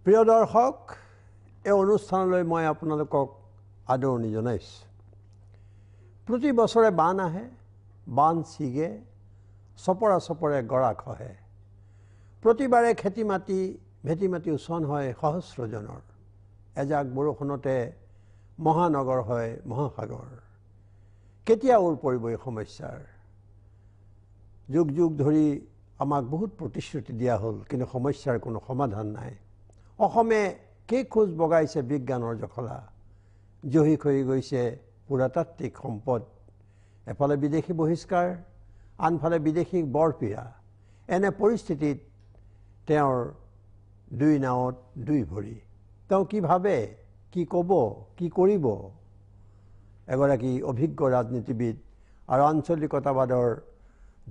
প্ৰিয় দৰ্শক, এই অনুষ্ঠানলৈ মই আপোনালোকক আদৰণি জনাইছোঁ। প্ৰতি বছৰে বান আহে, বান ছিগে, চপৰা চপৰে গৰা খহে। প্ৰতিবাৰে ভেটি মাটি উচন হয় সহস্ৰজনৰ। এজাক বৰষুণতে মহানগৰ হয় মহাসাগৰ। কেতিয়া ওৰ পৰিব এই সমস্যাৰ? যুগ যুগ ধৰি আমাক বহুত প্ৰতিশ্ৰুতি দিয়া হ'ল, কিন্তু সমস্যাৰ কোনো সমাধান নাই। অসমে খোজ বগাইছে বিজ্ঞানৰ জখলা, জহি খহি গৈছে পুৰাতাত্ত্বিক সম্পদ। এফালে বিদেশী বহিষ্কাৰ, আনফালে বিদেশী বৰপীয়া। এনে পৰিস্থিতিত তেওঁৰ দুই নাৱত দুই ভৰি। তেওঁ কি ভাবে, কি ক'ব, কি কৰিব? এগৰাকী অভিজ্ঞ ৰাজনীতিবিদ আৰু আঞ্চলিকতাবাদৰ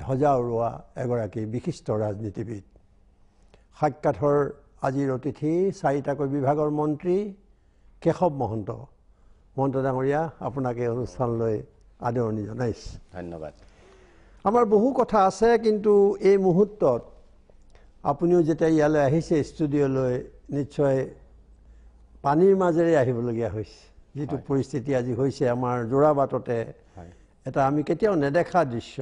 ধ্বজা উৰুৱা এগৰাকী বিশিষ্ট ৰাজনীতিবিদ। সাক্ষাতৰ আজিৰ অতিথি চাৰিটাকৈ বিভাগৰ মন্ত্ৰী কেশৱ মহন্ত। মহন্ত ডাঙৰীয়া, আপোনাক এই অনুষ্ঠানলৈ আদৰণি জনাইছোঁ। ধন্যবাদ। আমাৰ বহু কথা আছে, কিন্তু এই মুহূৰ্তত আপুনিও যেতিয়া ইয়ালৈ আহিছে ষ্টুডিঅ'লৈ, নিশ্চয় পানীৰ মাজেৰে আহিবলগীয়া হৈছে। যিটো পৰিস্থিতি আজি হৈছে আমাৰ যোৰাবাটতে, এটা আমি কেতিয়াও নেদেখা দৃশ্য।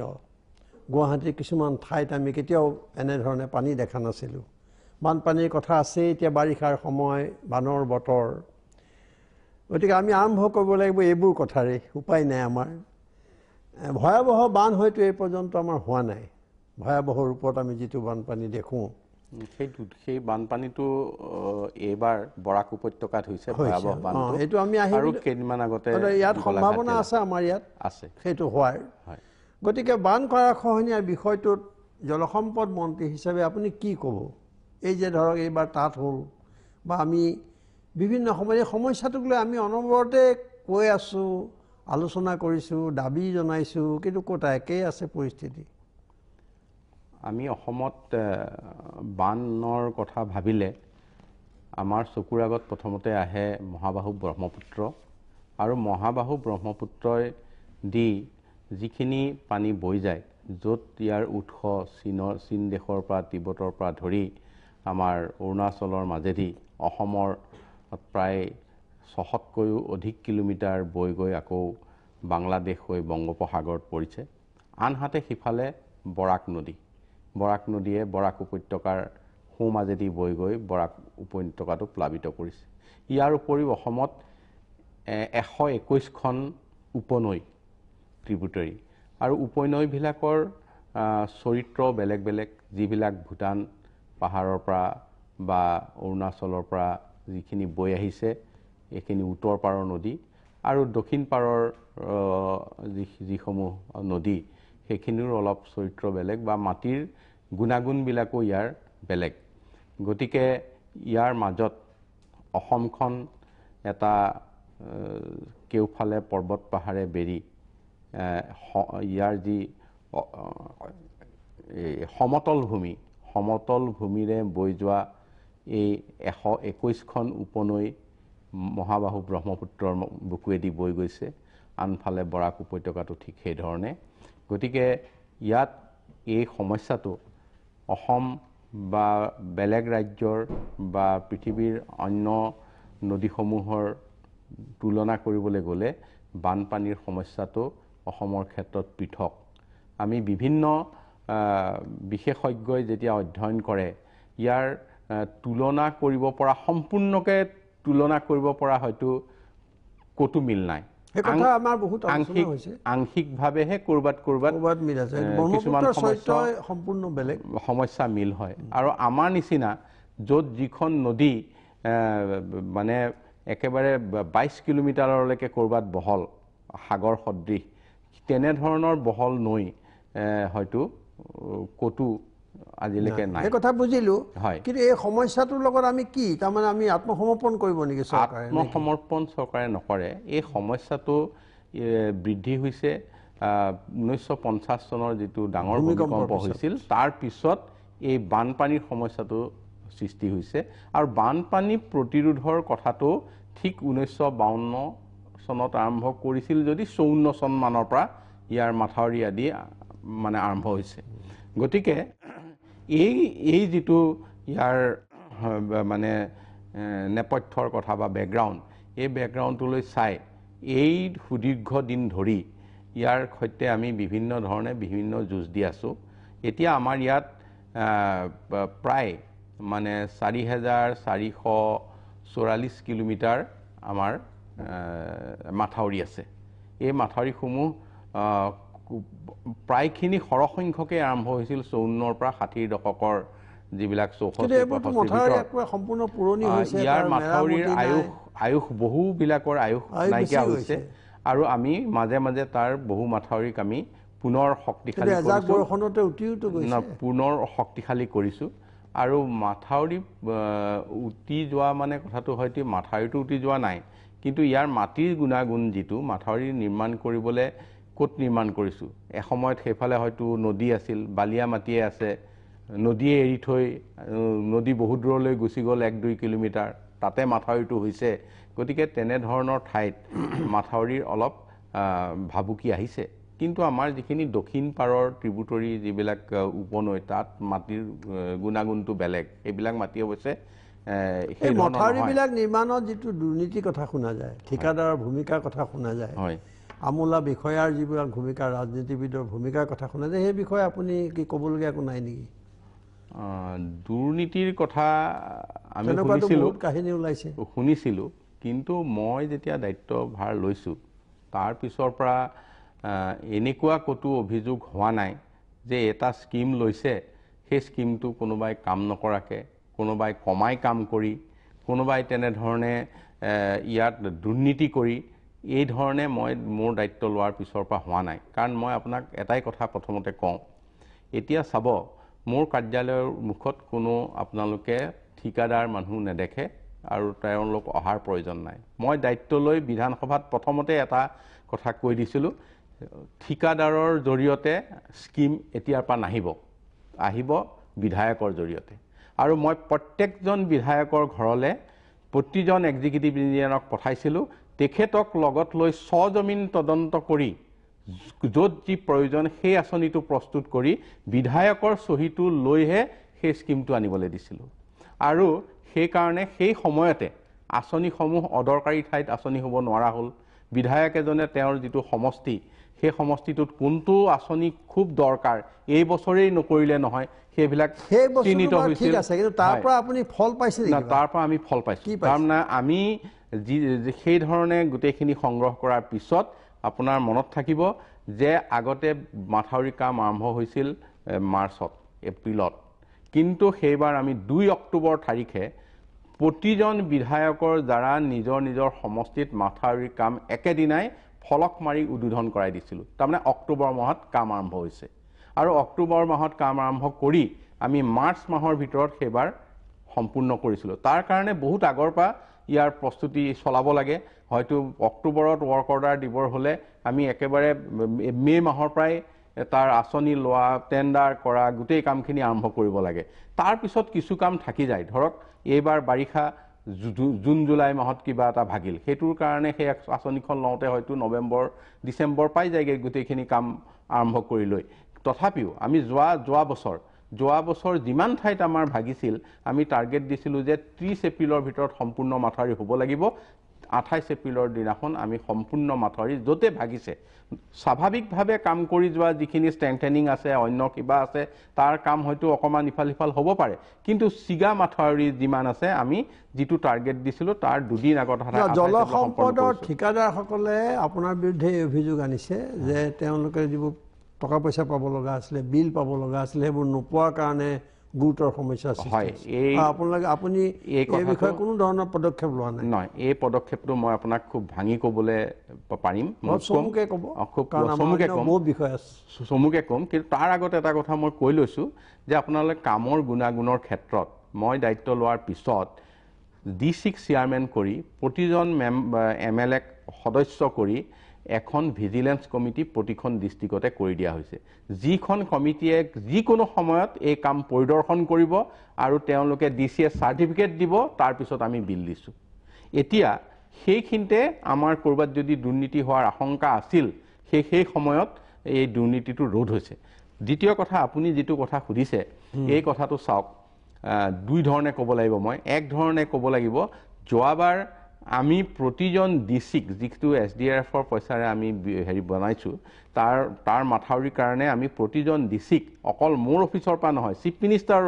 গুৱাহাটীৰ কিছুমান ঠাইত আমি কেতিয়াও এনেধৰণে পানী দেখা নাছিলোঁ। বানপানীৰ কথা আছে, এতিয়া বাৰিষাৰ সময়, বানৰ বতৰ। গতিকে আমি আৰম্ভ কৰিব লাগিব এইবোৰ কথাৰে, উপায় নাই আমাৰ। ভয়াৱহ বান হয়তো এই পৰ্যন্ত আমাৰ হোৱা নাই। ভয়াৱহ ৰূপত আমি যিটো বানপানী দেখোঁ, সেই বানপানীটো এইবাৰ বৰাক উপত্যকাত হৈছে ভয়াৱহ বানটো। এইটো আমি আৰু কেইদিনমান আগতে ইয়াত সম্ভাৱনা আছে, আমাৰ ইয়াত আছে সেইটো হোৱাৰ। গতিকে বান গৰাখহনীয়াৰ বিষয়টোত জলসম্পদ মন্ত্ৰী হিচাপে আপুনি কি ক'ব? এই যে ধৰক এইবাৰ তাত হ'ল, বা আমি বিভিন্ন সময়ত এই সমস্যাটোক লৈ আমি অনবৰতে কৈ আছোঁ, আলোচনা কৰিছোঁ, দাবী জনাইছোঁ, কিন্তু ক'তা একেই আছে পৰিস্থিতি। আমি অসমত বানৰ কথা ভাবিলে আমাৰ চকুৰ আগত প্ৰথমতে আহে মহাবাহু ব্ৰহ্মপুত্ৰ। আৰু মহাবাহু ব্ৰহ্মপুত্ৰই দি যিখিনি পানী বৈ যায়, য'ত ইয়াৰ উৎস চীন দেশৰ পৰা, তিব্বতৰ পৰা ধৰি আমাৰ অৰুণাচলৰ মাজেদি অসমৰ প্ৰায় 600তকৈও অধিক কিলোমিটাৰ বৈ গৈ আকৌ বাংলাদেশ হৈ বংগোপসাগৰত পৰিছে। আনহাতে সিফালে বৰাক নদীয়ে বৰাক উপত্যকাৰ সোঁমাজেদি বৈ গৈ বৰাক উপত্যকাটো প্লাবিত কৰিছে। ইয়াৰ উপৰিও অসমত 121খন উপনৈ ট্ৰিবিউটাৰী, আৰু উপনৈবিলাকৰ চৰিত্ৰ বেলেগ বেলেগ। যিবিলাক ভূটান পাহাৰৰ পৰা বা অৰুণাচলৰ পৰা যিখিনি বৈ আহিছে, এইখিনি উত্তৰ পাৰৰ নদী, আৰু দক্ষিণ পাৰৰ যিসমূহ নদী, সেইখিনিৰো অলপ চৰিত্ৰ বেলেগ, বা মাটিৰ গুণাগুণবিলাকো ইয়াৰ বেলেগ। গতিকে ইয়াৰ মাজত অসমখন এটা কেওফালে পৰ্বত পাহাৰে বেৰি, ইয়াৰ যি সমতল ভূমিৰে বৈ যোৱা এই 121খন উপনৈ মহাবাহু ব্ৰহ্মপুত্ৰৰ বুকুৱেদি বৈ গৈছে। আনফালে বৰাক উপত্যকাটো ঠিক সেইধৰণে। গতিকে ইয়াত এই সমস্যাটো অসম বা বেলেগ ৰাজ্যৰ বা পৃথিৱীৰ অন্য নদীসমূহৰ তুলনা কৰিবলৈ গ'লে বানপানীৰ সমস্যাটো অসমৰ ক্ষেত্ৰত পৃথক। আমি বিভিন্ন বিশেষজ্ঞই যেতিয়া অধ্যয়ন কৰে, ইয়াৰ তুলনা কৰিব পৰা, সম্পূৰ্ণকৈ তুলনা কৰিব পৰা হয়তো ক'তো মিল নাই। আংশিকভাৱেহে ক'ৰবাত কিছুমান সম্পূৰ্ণ বেলেগ সমস্যা মিল হয়। আৰু আমাৰ নিচিনা য'ত যিখন নদী মানে একেবাৰে 22 কিলোমিটাৰলৈকে ক'ৰবাত বহল, সাগৰ সদৃশ, তেনেধৰণৰ বহল নৈ হয়তো ক'তো আজিলৈকে নাই। এই কথা বুজিলোঁ, কিন্তু এই সমস্যাটোৰ লগত আমি কি, তাৰমানে আমি আত্মসমৰ্পণ কৰিব নেকি? আত্মসমৰ্পণ চৰকাৰে নকৰে। এই সমস্যাটো বৃদ্ধি হৈছে 1950 চনৰ যিটো ডাঙৰ ভূমিকম্প হৈছিল, তাৰ পিছত এই বানপানীৰ সমস্যাটো সৃষ্টি হৈছে। আৰু বানপানী প্ৰতিৰোধৰ কথাটো ঠিক 1952 চনত আৰম্ভ কৰিছিল, যদি 54 চন মানৰ পৰা ইয়াৰ মাথাউৰি আদি মানে আৰম্ভ হৈছে। গতিকে এই যিটো ইয়াৰ মানে নেপথ্যৰ কথা বা বেকগ্ৰাউণ্ড এই বেকগ্ৰাউণ্ডটোলৈ চাই এই সুদীৰ্ঘ দিন ধৰি ইয়াৰ সৈতে আমি বিভিন্ন ধৰণে বিভিন্ন যুঁজ দি আছোঁ এতিয়া আমাৰ ইয়াত প্ৰায় মানে ৪,৪৪৪ কিলোমিটাৰ আমাৰ মাথাউৰি আছে এই মাথাউৰিসমূহ প্ৰায়খিনি সৰহসংখ্যকে আৰম্ভ হৈছিল ৫৪ৰ পৰা ৬০ৰ দশকৰ যিবিলাক ৬৪ সম্পূৰ্ণ পুৰণি হৈছে ইয়াৰ মাথাউৰিৰ আয়ুস বহুবিলাকৰ আয়ুস নাইকিয়া হৈছে আৰু আমি মাজে মাজে তাৰ বহু মাথাউৰিক আমি পুনৰ শক্তিশালী কৰিছোঁ আৰু মাথাউৰি উটি যোৱা মানে কথাটো হয়তো মাথাউৰিটো উটি যোৱা নাই কিন্তু ইয়াৰ মাটিৰ গুণাগুণ যিটো মাথাউৰি নিৰ্মাণ কৰিবলৈ ক'ত নিৰ্মাণ কৰিছোঁ এসময়ত সেইফালে হয়তো নদী আছিল বালিয়া মাটিয়ে আছে নদীয়ে এৰি থৈ নদী বহু দূৰলৈ গুচি গ'ল ১-২ কিলোমিটাৰ তাতে মাথাউৰিটো হৈছে গতিকে তেনেধৰণৰ ঠাইত মাথাউৰিৰ অলপ ভাবুকি আহিছে কিন্তু আমাৰ যিখিনি দক্ষিণ পাৰৰ ট্ৰিবিউটৰী যিবিলাক উপনৈ তাত মাটিৰ গুণাগুণটো বেলেগ এইবিলাক মাটি অৱশ্যে এই মাথাউৰিবিলাক নিৰ্মাণত যিটো দুৰ্নীতিৰ কথা শুনা যায় ঠিকাদাৰৰ ভূমিকাৰ কথা শুনা যায় হয় আমোলা বিষয়াৰ যিবিলাক ভূমিকা ৰাজনীতিবিদৰ ভূমিকাৰ কথা শুনা যায় সেই বিষয়ে আপুনি কি ক'বলগীয়া একো নাই নেকি দুৰ্নীতিৰ কথা আমি শুনিছিলোঁ কিন্তু মই যেতিয়া দায়িত্বভাৰ লৈছোঁ তাৰ পিছৰ পৰা এনেকুৱা ক'তো অভিযোগ হোৱা নাই যে এটা স্কিম লৈছে সেই স্কিমটো কোনোবাই কাম নকৰাকৈ কোনোবাই কমাই কাম কৰি কোনোবাই তেনেধৰণে ইয়াত দুৰ্নীতি কৰি এই ধৰণে মই মোৰ দায়িত্ব লোৱাৰ পিছৰ পৰা হোৱা নাই কাৰণ মই আপোনাক এটাই কথা প্ৰথমতে কওঁ এতিয়া চাব মোৰ কাৰ্যালয়ৰ মুখত কোনো আপোনালোকে ঠিকাদাৰ মানুহ নেদেখে আৰু তেওঁলোক অহাৰ প্ৰয়োজন নাই মই দায়িত্ব লৈ বিধানসভাত প্ৰথমতে এটা কথা কৈ দিছিলোঁ ঠিকাদাৰৰ জৰিয়তে স্কিম এতিয়াৰ পৰা নাহিব আহিব বিধায়কৰ জৰিয়তে আৰু মই প্ৰত্যেকজন বিধায়কৰ ঘৰলৈ প্ৰতিজন এক্সিকিউটিভ ইঞ্জিনিয়াৰক পঠাইছিলোঁ তেখেতক লগত লৈ সজমিন তদন্ত কৰি য'ত যি প্ৰয়োজন সেই আঁচনিটো প্ৰস্তুত কৰি বিধায়কৰ চহীটো লৈহে সেই স্কিমটো আনিবলৈ দিছিলোঁ আৰু সেইকাৰণে সেই সময়তে আঁচনিসমূহ অদৰকাৰী ঠাইত আঁচনি হ'ব নোৱাৰা হ'ল বিধায়ক এজনে তেওঁৰ যিটো সমষ্টি সেই সমষ্টিটোত কোনটো আঁচনি খুব দৰকাৰ এই বছৰেই নকৰিলে নহয় সেইবিলাক চিহ্নিত হৈছিল তাৰ পৰা আপুনি ফল পাইছে নেকি তাৰ পৰা আমি ফল পাইছোঁ তাৰমানে আমি সেই ধৰণে গোটেইখিনি সংগ্ৰহ কৰাৰ পিছত আপোনাৰ মনত থাকিব যে আগতে মাথাউৰি কাম আৰম্ভ হৈছিল মাৰ্চত এপ্ৰিলত কিন্তু সেইবাৰ আমি ২ অক্টোবৰ তাৰিখে প্ৰতিজন বিধায়কৰ দ্বাৰা নিজৰ নিজৰ সমষ্টিত মাথাউৰিৰ কাম একেদিনাই ফলক মাৰি উদ্বোধন কৰাই দিছিলোঁ তাৰমানে অক্টোবৰ মাহত কাম আৰম্ভ হৈছে আৰু অক্টোবৰ মাহত কাম আৰম্ভ কৰি আমি মাৰ্চ মাহৰ ভিতৰত সেইবাৰ সম্পূৰ্ণ কৰিছিলোঁ তাৰ কাৰণে বহুত আগৰ পৰা ইয়াৰ প্ৰস্তুতি চলাব লাগে হয়তো অক্টোবৰত ৱৰ্ক অৰ্ডাৰ দিবৰ হ'লে আমি একেবাৰে মে মাহৰ পৰাই তাৰ আঁচনি লোৱা টেণ্ডাৰ কৰা গোটেই কামখিনি আৰম্ভ কৰিব লাগে তাৰ পিছত কিছু কাম থাকি যায় ধৰক এইবাৰ বাৰিষা জুন জুলাই মাহত কিবা এটা ভাগিল সেইটোৰ কাৰণে সেই আঁচনিখন লওঁতে হয়তো নৱেম্বৰ ডিচেম্বৰ পাই যায়গৈ গোটেইখিনি কাম আৰম্ভ কৰি লৈ তথাপিও আমি যোৱা বছৰ যিমান ঠাইত আমাৰ ভাগিছিল আমি টাৰ্গেট দিছিলোঁ যে ৩০ এপ্ৰিলৰ ভিতৰত সম্পূৰ্ণ মাথাউৰি হ'ব লাগিব ২৮ এপ্ৰিলৰ দিনাখন আমি সম্পূৰ্ণ মাথাউৰি য'তে ভাগিছে স্বাভাৱিকভাৱে কাম কৰি যোৱা যিখিনি ষ্ট্ৰেংথেনিং আছে অন্য কিবা আছে তাৰ কাম হয়তো অকণমান ইফাল সিফাল হ'ব পাৰে কিন্তু চিগা মাথাউৰি যিমান আছে আমি যিটো টাৰ্গেট দিছিলোঁ তাৰ দুদিন আগত জলসম্পদৰ ঠিকাদাৰসকলে আপোনাৰ বিৰুদ্ধে এই অভিযোগ আনিছে যে তেওঁলোকে যিবোৰ টকা পইচা পাব লগা আছিলে বিল পাব লগা আছিলে সেইবোৰ নোপোৱাৰ কাৰণে গুৰুতৰ সমস্যা হয় আপুনি এই বিষয়ে কোনো ধৰণৰ পদক্ষেপ লোৱা নাই নহয় এই পদক্ষেপটো মই আপোনাক খুব ভাঙি ক'বলৈ পাৰিম চমুকে ক'ব চমুকে ক'ম কিন্তু তাৰ আগতে এটা কথা মই কৈ লৈছোঁ যে আপোনালোকে কামৰ গুণাগুণৰ ক্ষেত্ৰত মই দায়িত্ব লোৱাৰ পিছত D6 চেয়াৰমেন কৰি প্ৰতিজন MLAক সদস্য কৰি এখন ভিজিলেন্স কমিটি প্ৰতিখন ডিষ্ট্ৰিক্টতে কৰি দিয়া হৈছে যিখন কমিটিয়ে যিকোনো সময়ত এই কাম পৰিদৰ্শন কৰিব আৰু তেওঁলোকে DCA চাৰ্টিফিকেট দিব তাৰ পিছত আমি বিল দিছোঁ এতিয়া সেইখিনিতে আমাৰ ক'ৰবাত যদি দুৰ্নীতি হোৱাৰ আশংকা আছিল সেই সময়ত এই দুৰ্নীতিটো ৰোধ হৈছে দ্বিতীয় কথা আপুনি যিটো কথা সুধিছে এই কথাটো চাওক দুই ধৰণে ক'ব লাগিব মই এক ধৰণে ক'ব লাগিব যোৱাবাৰ আমি প্ৰতিজন ডিচিক যিটো SDRFৰ পইচাৰে আমি হেৰি বনাইছোঁ তাৰ মাথাউৰিৰ কাৰণে আমি প্ৰতিজন ডিচিক অকল মোৰ অফিচৰ পৰা নহয় চিফ মিনিষ্টাৰৰ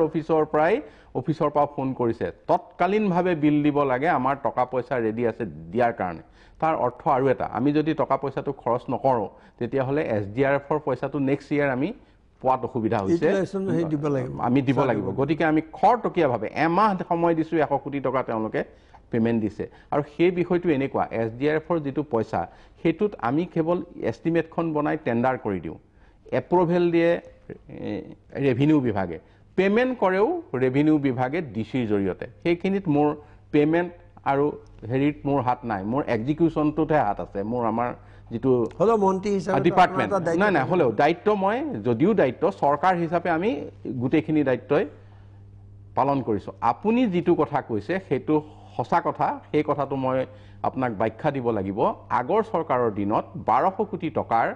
অফিচৰ পৰা ফোন কৰিছে তৎকালীনভাৱে বিল দিব লাগে আমাৰ টকা পইচা ৰেডি আছে দিয়াৰ কাৰণে তাৰ অৰ্থ আৰু এটা আমি যদি টকা পইচাটো খৰচ নকৰোঁ তেতিয়াহ'লে SDRFৰ পইচাটো নেক্সট ইয়াৰ আমি পোৱাত অসুবিধা হৈছে আমি দিব লাগিব গতিকে আমি খৰতকীয়াভাৱে এমাহ সময় দিছোঁ 100 কোটি টকা তেওঁলোকে পেমেণ্ট দিছে আৰু সেই বিষয়টো এনেকুৱা SDRFৰ যিটো পইচা সেইটোত আমি কেৱল এষ্টিমেটখন বনাই টেণ্ডাৰ কৰি দিওঁ এপ্ৰুভেল দিয়ে ৰেভিনিউ বিভাগে পেমেণ্ট কৰেও ৰেভিনিউ বিভাগে ডিচিৰ জৰিয়তে সেইখিনিত মোৰ পেমেণ্ট আৰু হেৰিত মোৰ হাত নাই মোৰ এক্সিকিউশ্যনটোতহে হাত আছে মোৰ আমাৰ যিটো হলো মন্ত্ৰী হিচাপে ডিপাৰ্টমেণ্ট নাই হ'লেও দায়িত্ব মই যদিও দায়িত্ব চৰকাৰ হিচাপে আমি গোটেইখিনি দায়িত্বই পালন কৰিছোঁ আপুনি যিটো কথা কৈছে সেইটো সঁচা কথা সেই কথাটো মই আপোনাক ব্যাখ্যা দিব লাগিব আগৰ চৰকাৰৰ দিনত 1200 কোটি টকাৰ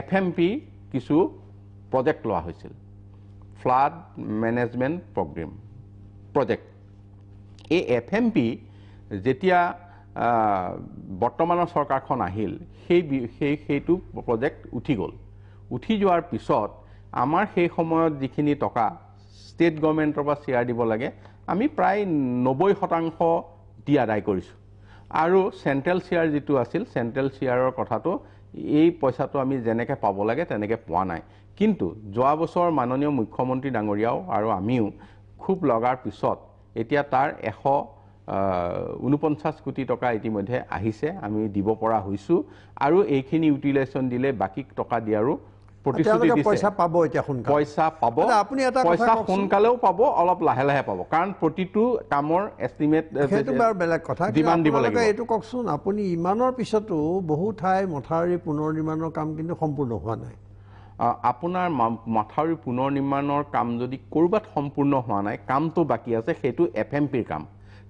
FMP কিছু প্ৰজেক্ট লোৱা হৈছিল ফ্লাড মেনেজমেণ্ট প্ৰজেক্ট এই FMP যেতিয়া বৰ্তমানৰ চৰকাৰখন আহিল সেইটো প্ৰজেক্ট উঠি গ'ল উঠি যোৱাৰ পিছত আমাৰ সেই সময়ত যিখিনি টকা ষ্টেট গভৰ্ণমেণ্টৰ পৰা শ্বেয়াৰ দিব লাগে আমি প্ৰায় 90% দি আদায় কৰিছোঁ আৰু চেণ্ট্ৰেল শ্বেয়াৰ যিটো আছিল চেণ্ট্ৰেল শ্বেয়াৰৰ কথাটো এই পইচাটো আমি যেনেকৈ পাব লাগে তেনেকৈ পোৱা নাই কিন্তু যোৱা বছৰ মাননীয় মুখ্যমন্ত্ৰী ডাঙৰীয়াও আৰু আমিও খুব লগাৰ পিছত এতিয়া তাৰ 149 কোটি টকা ইতিমধ্যে আহিছে আমি দিব পৰা হৈছোঁ আৰু এইখিনি ইউটিলাইজেশ্যন দিলে বাকি টকা দিয়াৰো প্ৰতিশ্ৰুতি দিছে পইচা পাব এতিয়া সোনকালে পইচা পাব আপুনি এটা পইচা সোনকালেও পাব অলপ লাহে লাহে পাব কাৰণ প্ৰতিটো কামৰ এষ্টিমেট সেইটো বাৰু বেলেগ কথা ডিমাণ্ড দিব লাগিব এইটো কওকচোন আপুনি ইমানৰ পিছতো বহু ঠাই মথাউৰি পুনৰ নিৰ্মাণৰ কাম কিন্তু সম্পূৰ্ণ হোৱা নাই আপোনাৰ মাথাউৰি পুনৰ নিৰ্মাণৰ কাম যদি ক'ৰবাত সম্পূৰ্ণ হোৱা নাই কামটো বাকী আছে সেইটো FMPৰ কাম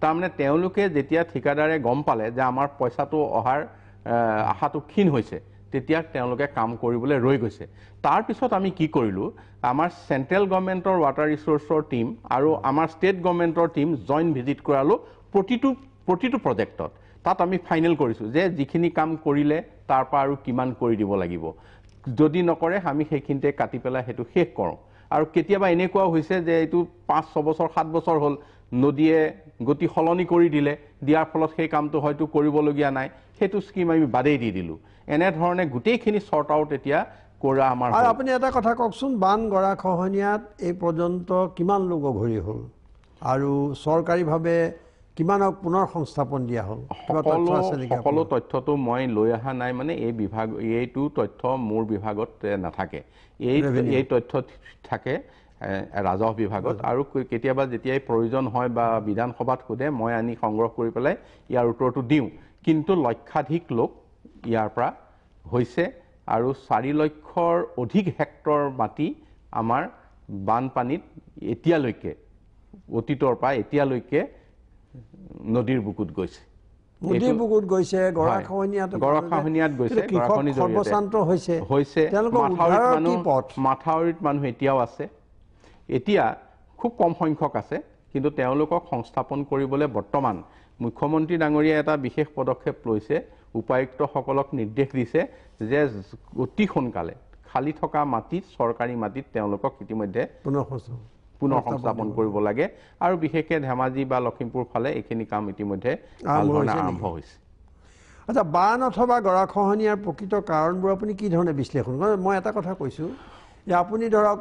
তাৰমানে তেওঁলোকে যেতিয়া ঠিকাদাৰে গম পালে যে আমাৰ পইচাটো অহাৰ আশাটো ক্ষীণ হৈছে তেতিয়া তেওঁলোকে কাম কৰিবলৈ ৰৈ গৈছে তাৰ পিছত আমি কি কৰিলোঁ আমাৰ চেণ্ট্ৰেল গভৰ্ণমেণ্টৰ ৱাটাৰ ৰিচোৰ্চৰ টীম আৰু আমাৰ ষ্টেট গভৰ্ণমেণ্টৰ টীম জইণ্ট ভিজিট কৰালোঁ প্ৰতিটো প্ৰজেক্টত তাত আমি ফাইনেল কৰিছোঁ যে যিখিনি কাম কৰিলে তাৰ পৰা আৰু কিমান কৰি দিব লাগিব যদি নকৰে আমি সেইখিনিতে কাটি পেলাই সেইটো শেষ কৰোঁ আৰু কেতিয়াবা এনেকুৱাও হৈছে যে এইটো 5-6 বছৰ 7 বছৰ হ'ল নদীয়ে গতি সলনি কৰি দিয়াৰ ফলত সেই কামটো হয়তো কৰিবলগীয়া নাই সেইটো স্কিম আমি বাদেই দি দিলোঁ এনেধৰণে গোটেইখিনি চৰ্ট আউট এতিয়া কৰা আমাৰ আৰু আপুনি এটা কথা কওকচোন বান গৰাখহনীয়াত এই পৰ্যন্ত কিমান লোক অঘৰী হ'ল আৰু চৰকাৰীভাৱে কিমানক পুনৰ সংস্থাপন দিয়া হ'ল সকলো তথ্যটো মই লৈ অহা নাই মানে এইটো তথ্য মোৰ বিভাগত নাথাকে এই তথ্য থাকে ৰাজহ বিভাগত আৰু কেতিয়াবা যেতিয়াই প্ৰয়োজন হয় বা বিধানসভাত সোধে মই আনি সংগ্ৰহ কৰি পেলাই ইয়াৰ উত্তৰটো দিওঁ কিন্তু লক্ষাধিক লোক ইয়াৰ পৰা হৈছে আৰু 4 লাখৰ অধিক হেক্টৰ মাটি আমাৰ বানপানীত এতিয়ালৈকে অতীতৰ পৰা এতিয়ালৈকে নদীৰ বুকুত গৈছে গৰাখহনীয়াত গৈছে মাথাউৰিত মানুহ এতিয়াও আছে এতিয়া খুব কম সংখ্যক আছে কিন্তু তেওঁলোকক সংস্থাপন কৰিবলৈ বৰ্তমান মুখ্যমন্ত্ৰী ডাঙৰীয়াই এটা বিশেষ পদক্ষেপ লৈছে উপায়ুক্তসকলক নিৰ্দেশ দিছে যে অতি সোনকালে খালি থকা মাটিত চৰকাৰী মাটিত তেওঁলোকক ইতিমধ্যে পুনৰ সংস্থাপন কৰিব লাগে আৰু বিশেষকৈ ধেমাজি বা লখিমপুৰ ফালে এইখিনি কাম ইতিমধ্যে আৰম্ভ হৈছে আচ্ছা বান অথবা গৰাখহনীয়াৰ প্ৰকৃত কাৰণবোৰ আপুনি কি ধৰণে বিশ্লেষণ কৰে মই এটা কথা কৈছোঁ যে আপুনি ধৰক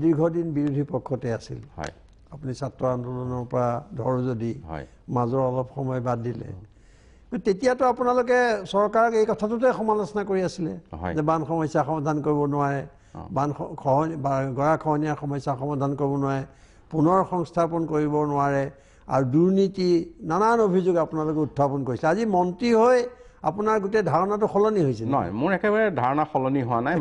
দীৰ্ঘদিন বিৰোধী পক্ষতে আছিল হয় আপুনি ছাত্ৰ আন্দোলনৰ পৰা ধৰো যদি মাজৰ অলপ সময় বাদ দিলে তেতিয়াতো আপোনালোকে চৰকাৰক এই কথাটোতে সমালোচনা কৰি আছিলে যে বান সমস্যা সমাধান কৰিব নোৱাৰে গৰাখহনীয়াৰ সমস্যা সমাধান কৰিব নোৱাৰে পুনৰ সংস্থাপন কৰিব নোৱাৰে আৰু দুৰ্নীতি নানান অভিযোগ আপোনালোকে উত্থাপন কৰিছে আজি মন্ত্ৰী হৈ আপোনাৰ গোটেই ধাৰণাটো সলনি হৈছে নহয় মোৰ একেবাৰে ধাৰণা সলনি হোৱা নাই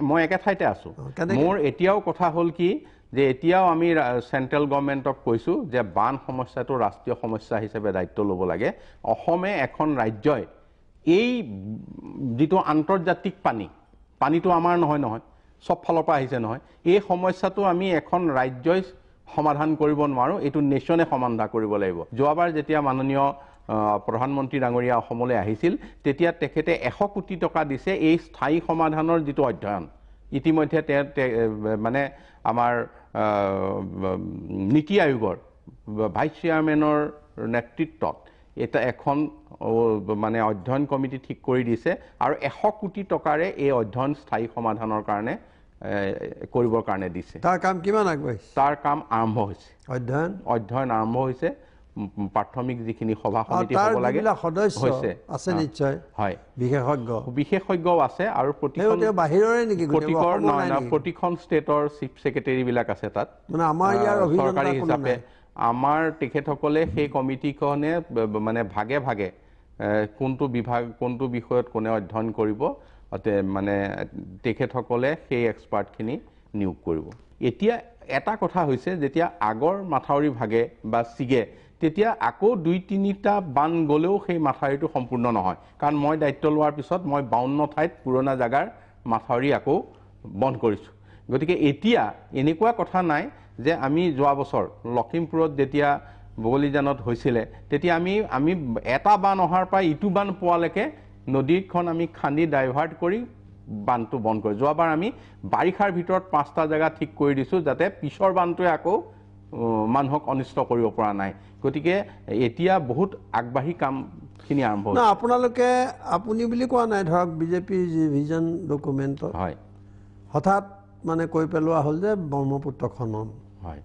মই একে ঠাইতে আছোঁ মোৰ এতিয়াও কথা হ'ল কি যে এতিয়াও আমি চেণ্ট্ৰেল গভৰ্ণমেণ্টক কৈছোঁ যে বান সমস্যাটো ৰাষ্ট্ৰীয় সমস্যা হিচাপে দায়িত্ব ল'ব লাগে অসমে এখন ৰাজ্যই এই যিটো আন্তৰ্জাতিক পানীটো আমাৰ নহয় চব ফালৰ পৰা আহিছে নহয় এই সমস্যাটো আমি এখন ৰাজ্যই সমাধান কৰিব নোৱাৰো এইটো নেশ্যনে সমাধান কৰিব লাগিব যোৱাবাৰ যেতিয়া মাননীয় প্ৰধানমন্ত্ৰী ডাঙৰীয়া অসমলৈ আহিছিল তেতিয়া তেখেতে 100 কোটি টকা দিছে এই স্থায়ী সমাধানৰ যেটো অধ্যয়ন ইতিমধ্যে মানে আমাৰ নীতি আয়োগৰ ভাইস চেয়াৰমেনৰ নেতৃত্বত এটা এখন মানে অধ্যয়ন কমিটি ঠিক কৰি দিছে আৰু 100 কোটি টকাৰে এই অধ্যয়ন স্থায়ী সমাধানৰ কাৰণে কৰিবৰ কাৰণে দিছে তাৰ কাম কিমান আগবাঢ়িছে তাৰ কাম আৰম্ভ হৈছে অধ্যয়ন আৰম্ভ হৈছে প্ৰাথমিক যিখিনি সভা সমিতি হ'ব লাগে সদস্য আছে নিশ্চয় হয় বিশেষজ্ঞ আছে আৰু বাহিৰৰে নেকি প্ৰতিখন ষ্টেটৰ চিফ সেক্ৰেটাৰী বিলাক আছে তাত মানে আমাৰ ইয়াৰ চৰকাৰী হিচাপে আমাৰ তেখেতসকলে সেই কমিটিখনে মানে ভাগে ভাগে কোনটো বিভাগ কোনটো বিষয়ত কোনে অধ্যয়ন কৰিব মানে তেখেতসকলে সেই এক্সপাৰ্টখিনি নিয়োগ কৰিব এতিয়া এটা কথা হৈছে যেতিয়া আগৰ মাথাউৰি ভাগে বা সিগে তেতিয়া আকৌ 2-3টা বান গলেও সেই মাথাউৰিটো সম্পূৰ্ণ নহয় কাৰণ মই দায়িত্ব লোৱাৰ পিছত মই 52 ঠাইত পুৰণা জাগাৰ মাথাউৰি আকৌ বন্ধ কৰিছো গতিকে এতিয়া এনেকুৱা কথা নাই যে আমি যোৱা বছৰ লখিমপুৰত যেতিয়া বগলীজানত হৈছিল তেতিয়া আমি এটা বান অহাৰ পৰা ইটো বান পোৱালৈকে নদীখন আমি খান্দি ডাইভাৰ্ট কৰি বানটো বন্ধ কৰি যোৱাবাৰ আমি বাৰিষাৰ ভিতৰত 5টা জায়গা ঠিক কৰি দিছো যাতে পিছৰ বানটোৱে আকৌ মানুহক অনিষ্ট কৰিব পৰা নাই গতিকে এতিয়া বহুত আগবাঢ়ি কামখিনি আৰম্ভ হৈছে আপোনালোকে আপুনি বুলি কোৱা নাই ধৰক বিজেপি ভিজন ডকুমেণ্টত হয় হঠাৎ মানে কৈ পেলোৱা হ'ল যে ব্ৰহ্মপুত্ৰ খনন হয়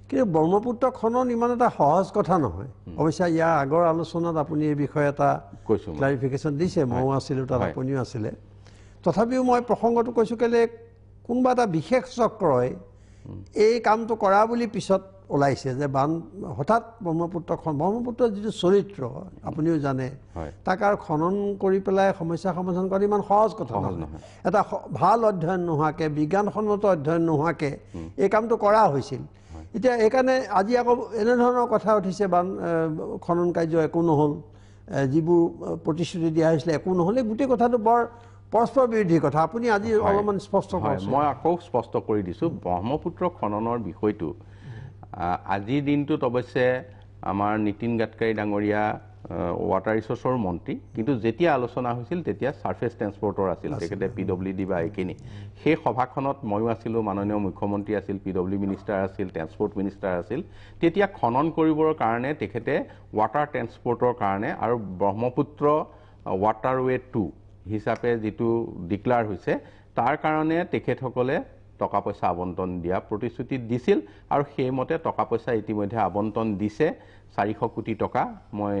কিন্তু ব্ৰহ্মপুত্ৰ খনন ইমান এটা সহজ কথা নহয় অৱশ্যে ইয়াৰ আগৰ আলোচনাত আপুনি এই বিষয়ে এটা ক্লাৰিফিকেশ্যন দিছে ময়ো আছিলোঁ তাত আপুনিও আছিলে তথাপিও মই প্ৰসংগটো কৈছোঁ কেলে কোনোবা এটা বিশেষ চক্ৰই এই কামটো কৰা বুলি পিছত ওলাইছে যে বান হঠাৎ ব্ৰহ্মপুত্ৰৰ যিটো চৰিত্ৰ আপুনিও জানে তাক আৰু খনন কৰি পেলাই সমস্যা সমাধান কৰা ইমান সহজ কথা নহয় এটা ভাল অধ্যয়ন নোহোৱাকৈ বিজ্ঞানসন্মত অধ্যয়ন নোহোৱাকৈ এই কামটো কৰা হৈছিল এতিয়া এইকাৰণে আজি আকৌ এনেধৰণৰ কথা উঠিছে বান খনন কাৰ্য একো নহ'ল যিবোৰ প্ৰতিশ্ৰুতি দিয়া হৈছিলে একো নহ'লে গোটেই কথাটো বৰ পৰস্পৰ বিৰোধী কথা আপুনি আজি অলপমান স্পষ্ট কৰক মই আকৌ স্পষ্ট কৰি দিছোঁ ব্ৰহ্মপুত্ৰ খননৰ বিষয়টো আজিৰ দিনটোত অৱশ্যে আমাৰ নীতিন গাডকাৰী ডাঙৰীয়া ৱাটাৰ ৰিচোৰ্চৰ মন্ত্ৰী কিন্তু যেতিয়া আলোচনা হৈছিল তেতিয়া সাৰ্ফেচ ট্ৰান্সপৰ্টৰ আছিল তেখেতে PWD বা এইখিনি সেই সভাখনত ময়ো আছিলোঁ মাননীয় মুখ্যমন্ত্ৰী আছিল PWD মিনিষ্টাৰ আছিল ট্ৰান্সপৰ্ট মিনিষ্টাৰ আছিল তেতিয়া খনন কৰিবৰ কাৰণে তেখেতে ৱাটাৰ ট্ৰান্সপৰ্টৰ কাৰণে আৰু ব্ৰহ্মপুত্ৰ ৱাটাৰৱে 2 হিচাপে যেটো ডিক্লেয়াৰ হৈছে তাৰ কাৰণে তেখেতসকলে টকা পইচা আবণ্টন দিয়া প্ৰতিশ্ৰুতি দিছিল আৰু সেইমতে টকা পইচা ইতিমধ্যে আবণ্টন দিছে 400 কোটি টকা মই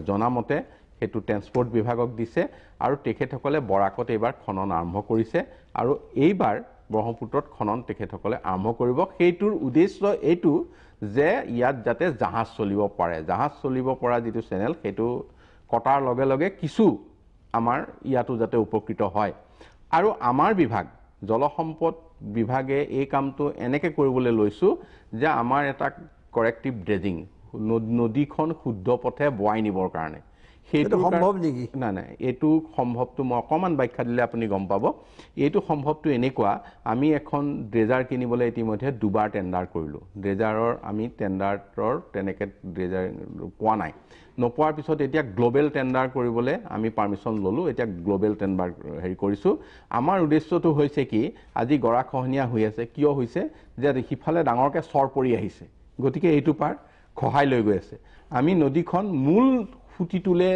জনামতে হেতু ট্ৰান্সপৰ্ট বিভাগক দিছে আৰু তেখেতসকলে বৰাকত এবাৰ খনন আৰম্ভ কৰিছে আৰু এইবাৰ ব্ৰহ্মপুত্ৰত খনন তেখেতসকলে আৰম্ভ কৰিব সেইটোৰ উদ্দেশ্য এইটো যে ইয়াত যাতে জাহাজ চলিব পাৰে জাহাজ চলিব পৰা যেটো চেনেল হেতু কটাৰ লগে লগে কিছু আমাৰ ইয়াতো যাতে উপকৃত হয় আৰু আমাৰ বিভাগ জলসম্পদ বিভাগে এই কামটো এনেকে কৰিবলৈ লৈছো যে আমাৰ এটা কাৰেক্টিভ ড্ৰেজিং নদীখন শুদ্ধ পথে বৱাই নিবৰ কাৰণে সেইটো সম্ভৱ নেকি না না এটো সম্ভৱটো মই অকমান ব্যাখ্যা দিলে আপুনি গম পাব এটো সম্ভৱটো এনেকুৱা আমি এখন ড্ৰেজাৰ কিনিবলৈ ইতিমধ্যে দুবাৰ টেন্ডাৰ কৰিলো ড্ৰেজাৰৰ আমি টেন্ডাৰৰ তেনেকে ড্ৰেজাৰ পোৱা নাই নপোৱাৰ পিছত এতিয়া গ্লোবেল টেন্ডাৰ কৰিবলৈ আমি পাৰমিশন ললো এতিয়া গ্লোবেল টেন্ডাৰ হেৰি কৰিছো আমাৰ উদ্দেশ্যটো হৈছে কি আজি গৰাখহনীয়া হৈ আছে কিয় হৈছে যে হিফালে ডাঙৰকে চৰ পৰি আহিছে গতিকে এইটো পাৰ খহাই লৈ গৈ আছে আমি নদীখন মূল খুঁটিটোলে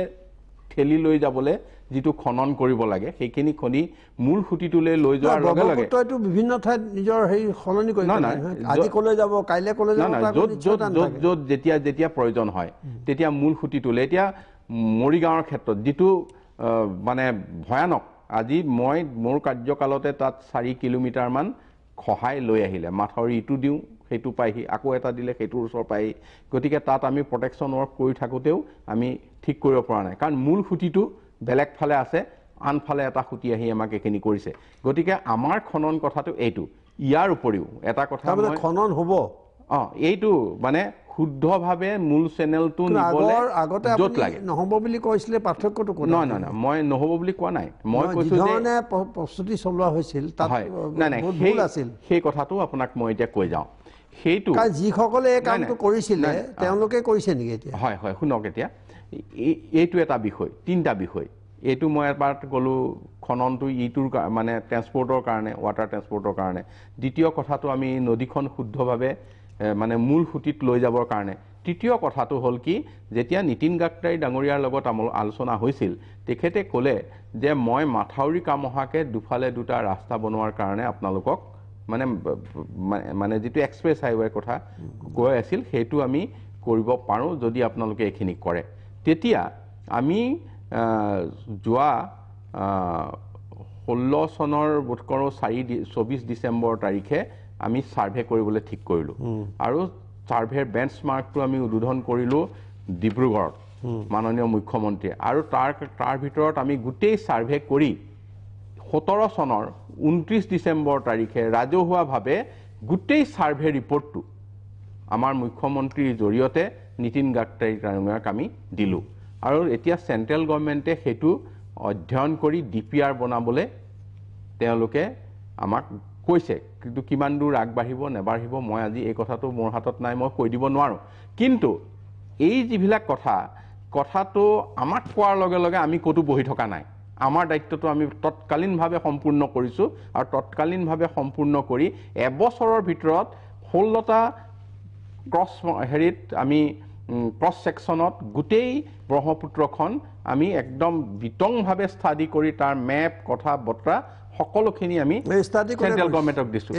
ঠেলি লৈ যাবলৈ যেটো খনন কৰিব লাগে সেইখিনি খনি মূল খুঁটিটোলে লৈ যোৱাৰ লগে লগে ব্ৰহ্মপুত্ৰটো বিভিন্ন ঠাইত নিজৰ হেৰি খলনি কৰি আজি কলৈ যাব কাইলে কলৈ যাব য'ত যেতিয়া প্ৰয়োজন হয় তেতিয়া মূল খুঁটিটোলে এতিয়া মৰিগাঁৱৰ ক্ষেত্ৰত যেটো মানে ভয়ানক আজি মই মোৰ কাৰ্যকালতে তাত 4 কিলোমিটাৰ মান খহাই লৈ আহিলে মাথাউৰি ইটো দিও হেতু পাইহি আকৌ এটা দিলে হেতুৰ ওচৰ পাই গতিকে তাত আমি প্ৰটেকচন ওয়াৰ্ক কৰি থাকোতেও আমি ঠিক কৰিব পৰা নাই কাৰণ মূল খুঁটিটো বেলেগ ফালে আছে আনফালে এটা খুঁটি আহি আমাক এখিনি কৰিছে গতিকে আমাৰ খনন কথাটো এইটো ইয়াৰ উপৰিও এটা কথা মানে খনন হ'ব এইটো মানে শুদ্ধভাৱে মূল চেনেলটো নিবলে আগতে যত লাগে নহব বুলি কৈছিলে পাৰ্থক্যটো কোন না মই নহব বুলি কোৱা নাই মই কৈছো যে মানে প্ৰস্তুতি চলোৱা হৈছিল তাত নাই ভুল আছিল সেই কথাটো আপোনাক মই এতিয়া কৈ যাওঁ সেইটো যিসকলে এই কামটো কৰিছিলে তেওঁলোকে কৰিছে নেকি এতিয়া হয় হয় শুনক এতিয়া এইটো এটা বিষয় তিনিটা বিষয় এইটো মই এবাৰ ক'লো খননটো ইটোৰ মানে ট্ৰান্সপৰ্টৰ কাৰণে ৱাটাৰ ট্ৰান্সপৰ্টৰ কাৰণে দ্বিতীয় কথাটো আমি নদীখন শুদ্ধভাৱে মানে মূল সুতিত লৈ যাবৰ কাৰণে তৃতীয় কথাটো হ'ল কি যেতিয়া নীতিন গাডকাৰী ডাঙৰীয়াৰ লগত আলোচনা হৈছিল তেখেতে ক'লে যে মই মাথাউৰি কাম অহাকে দুফালে দুটা ৰাস্তা বনোৱাৰ কাৰণে আপোনালোকক মানে মানে যিটো এক্সপ্ৰেছ হাইৱেৰ কথা কৈ আছিল সেইটো আমি কৰিব পাৰোঁ যদি আপোনালোকে এইখিনি কৰে তেতিয়া আমি যোৱা 16 চনৰ বোধ কৰোঁ 24 ডিচেম্বৰ তাৰিখে আমি ছাৰ্ভে কৰিবলৈ ঠিক কৰিলোঁ আৰু ছাৰ্ভেৰ বেঞ্চমাৰ্কটো আমি উদ্বোধন কৰিলোঁ ডিব্ৰুগড়ত মাননীয় মুখ্যমন্ত্ৰীয়ে আৰু তাৰ ভিতৰত আমি গোটেই ছাৰ্ভে কৰি 17 চনৰ 29 ডিচেম্বৰ তাৰিখে ৰাজহুৱাভাৱে গোটেই ছাৰ্ভে ৰিপৰ্টটো আমাৰ মুখ্যমন্ত্ৰীৰ জৰিয়তে নীতিন গাডকাৰী ডাঙৰীয়াক আমি দিলোঁ আৰু এতিয়া চেণ্ট্ৰেল গভৰ্ণমেণ্টে সেইটো অধ্যয়ন কৰি ডিপিআৰ বনাবলৈ তেওঁলোকে আমাক কৈছে কিন্তু কিমান দূৰ আগবাঢ়িব নেবাঢ়িব মই আজি এই কথাটো মোৰ হাতত নাই মই কৈ দিব নোৱাৰোঁ কিন্তু এই যিবিলাক কথাটো আমাক কোৱাৰ লগে লগে আমি ক'তো বহি থকা নাই আমাৰ দায়িত্বটো আমি তৎকালীনভাৱে সম্পূৰ্ণ কৰিছোঁ আৰু তৎকালীনভাৱে সম্পূৰ্ণ কৰি এবছৰৰ ভিতৰত 16টা ক্ৰছ হেৰিত আমি ক্ৰছ ছেকশ্যনত গোটেই ব্ৰহ্মপুত্ৰখন আমি একদম বিতংভাৱে ষ্টাডি কৰি তাৰ মেপ কথা বতৰা সকলোখিনি আমি চেণ্ট্ৰেল গভৰ্ণমেণ্টক দিছোঁ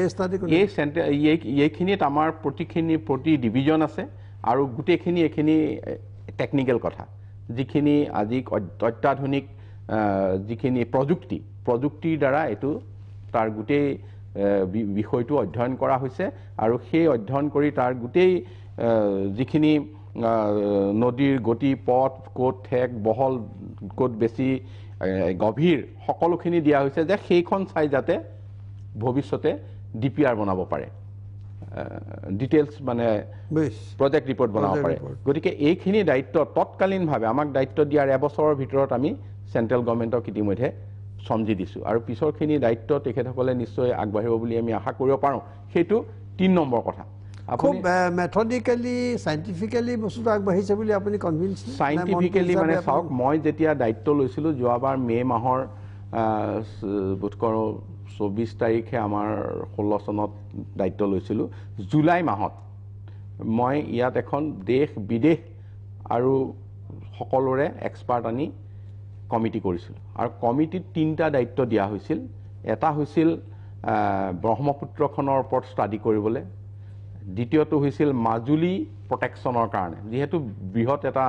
এইখিনিত আমাৰ প্ৰতি ডিভিজন আছে আৰু গোটেইখিনি এইখিনি টেকনিকেল কথা যিখিনি আজি অত্যাধুনিক যিখিনি প্ৰযুক্তিৰ দ্বাৰা এইটো তাৰ গোটেই বিষয়টো অধ্যয়ন কৰা হৈছে আৰু সেই অধ্যয়ন কৰি তাৰ গোটেই যিখিনি নদীৰ গতি পথ ক'ত ঠেক বহল ক'ত বেছি গভীৰ সকলোখিনি দিয়া হৈছে যে সেইখন চাই যাতে ভৱিষ্যতে ডিপিআৰ বনাব পাৰে ডিটেইলছ মানে প্ৰজেক্ট ৰিপৰ্ট বনাব পাৰে গতিকে এইখিনি দায়িত্ব তৎকালীনভাৱে আমাক দায়িত্ব দিয়াৰ এবছৰৰ ভিতৰত আমি চেণ্ট্ৰেল গভৰ্ণমেণ্টক ইতিমধ্যে সমজি দিছোঁ আৰু পিছৰখিনি দায়িত্ব তেখেতসকলে নিশ্চয় আগবাঢ়িব বুলি আমি আশা কৰিব পাৰোঁ সেইটো 3 নম্বৰ কথা খুব মেথডিকেলি সাইন্টিফিক্যালি বস্তুটো আগবাঢ়িছে বুলি আপুনি কনভিন্স সাইন্টিফিক্যালি মানে চাওক মই যেতিয়া দায়িত্ব লৈছিলোঁ যোৱাবাৰ মে মাহৰ বোধ কৰোঁ 24 তাৰিখে আমাৰ 16 চনত দায়িত্ব লৈছিলোঁ জুলাই মাহত মই ইয়াত এখন দেশ বিদেশ আৰু সকলোৰে এক্সপাৰ্ট আনি কমিটি কৰিছিলোঁ আৰু কমিটিত 3টা দায়িত্ব দিয়া হৈছিল এটা হৈছিল ব্ৰহ্মপুত্ৰখনৰ ওপৰত ষ্টাডি কৰিবলৈ দ্বিতীয়টো হৈছিল মাজুলী প্ৰটেকশ্যনৰ কাৰণে যেহেতু বৃহৎ এটা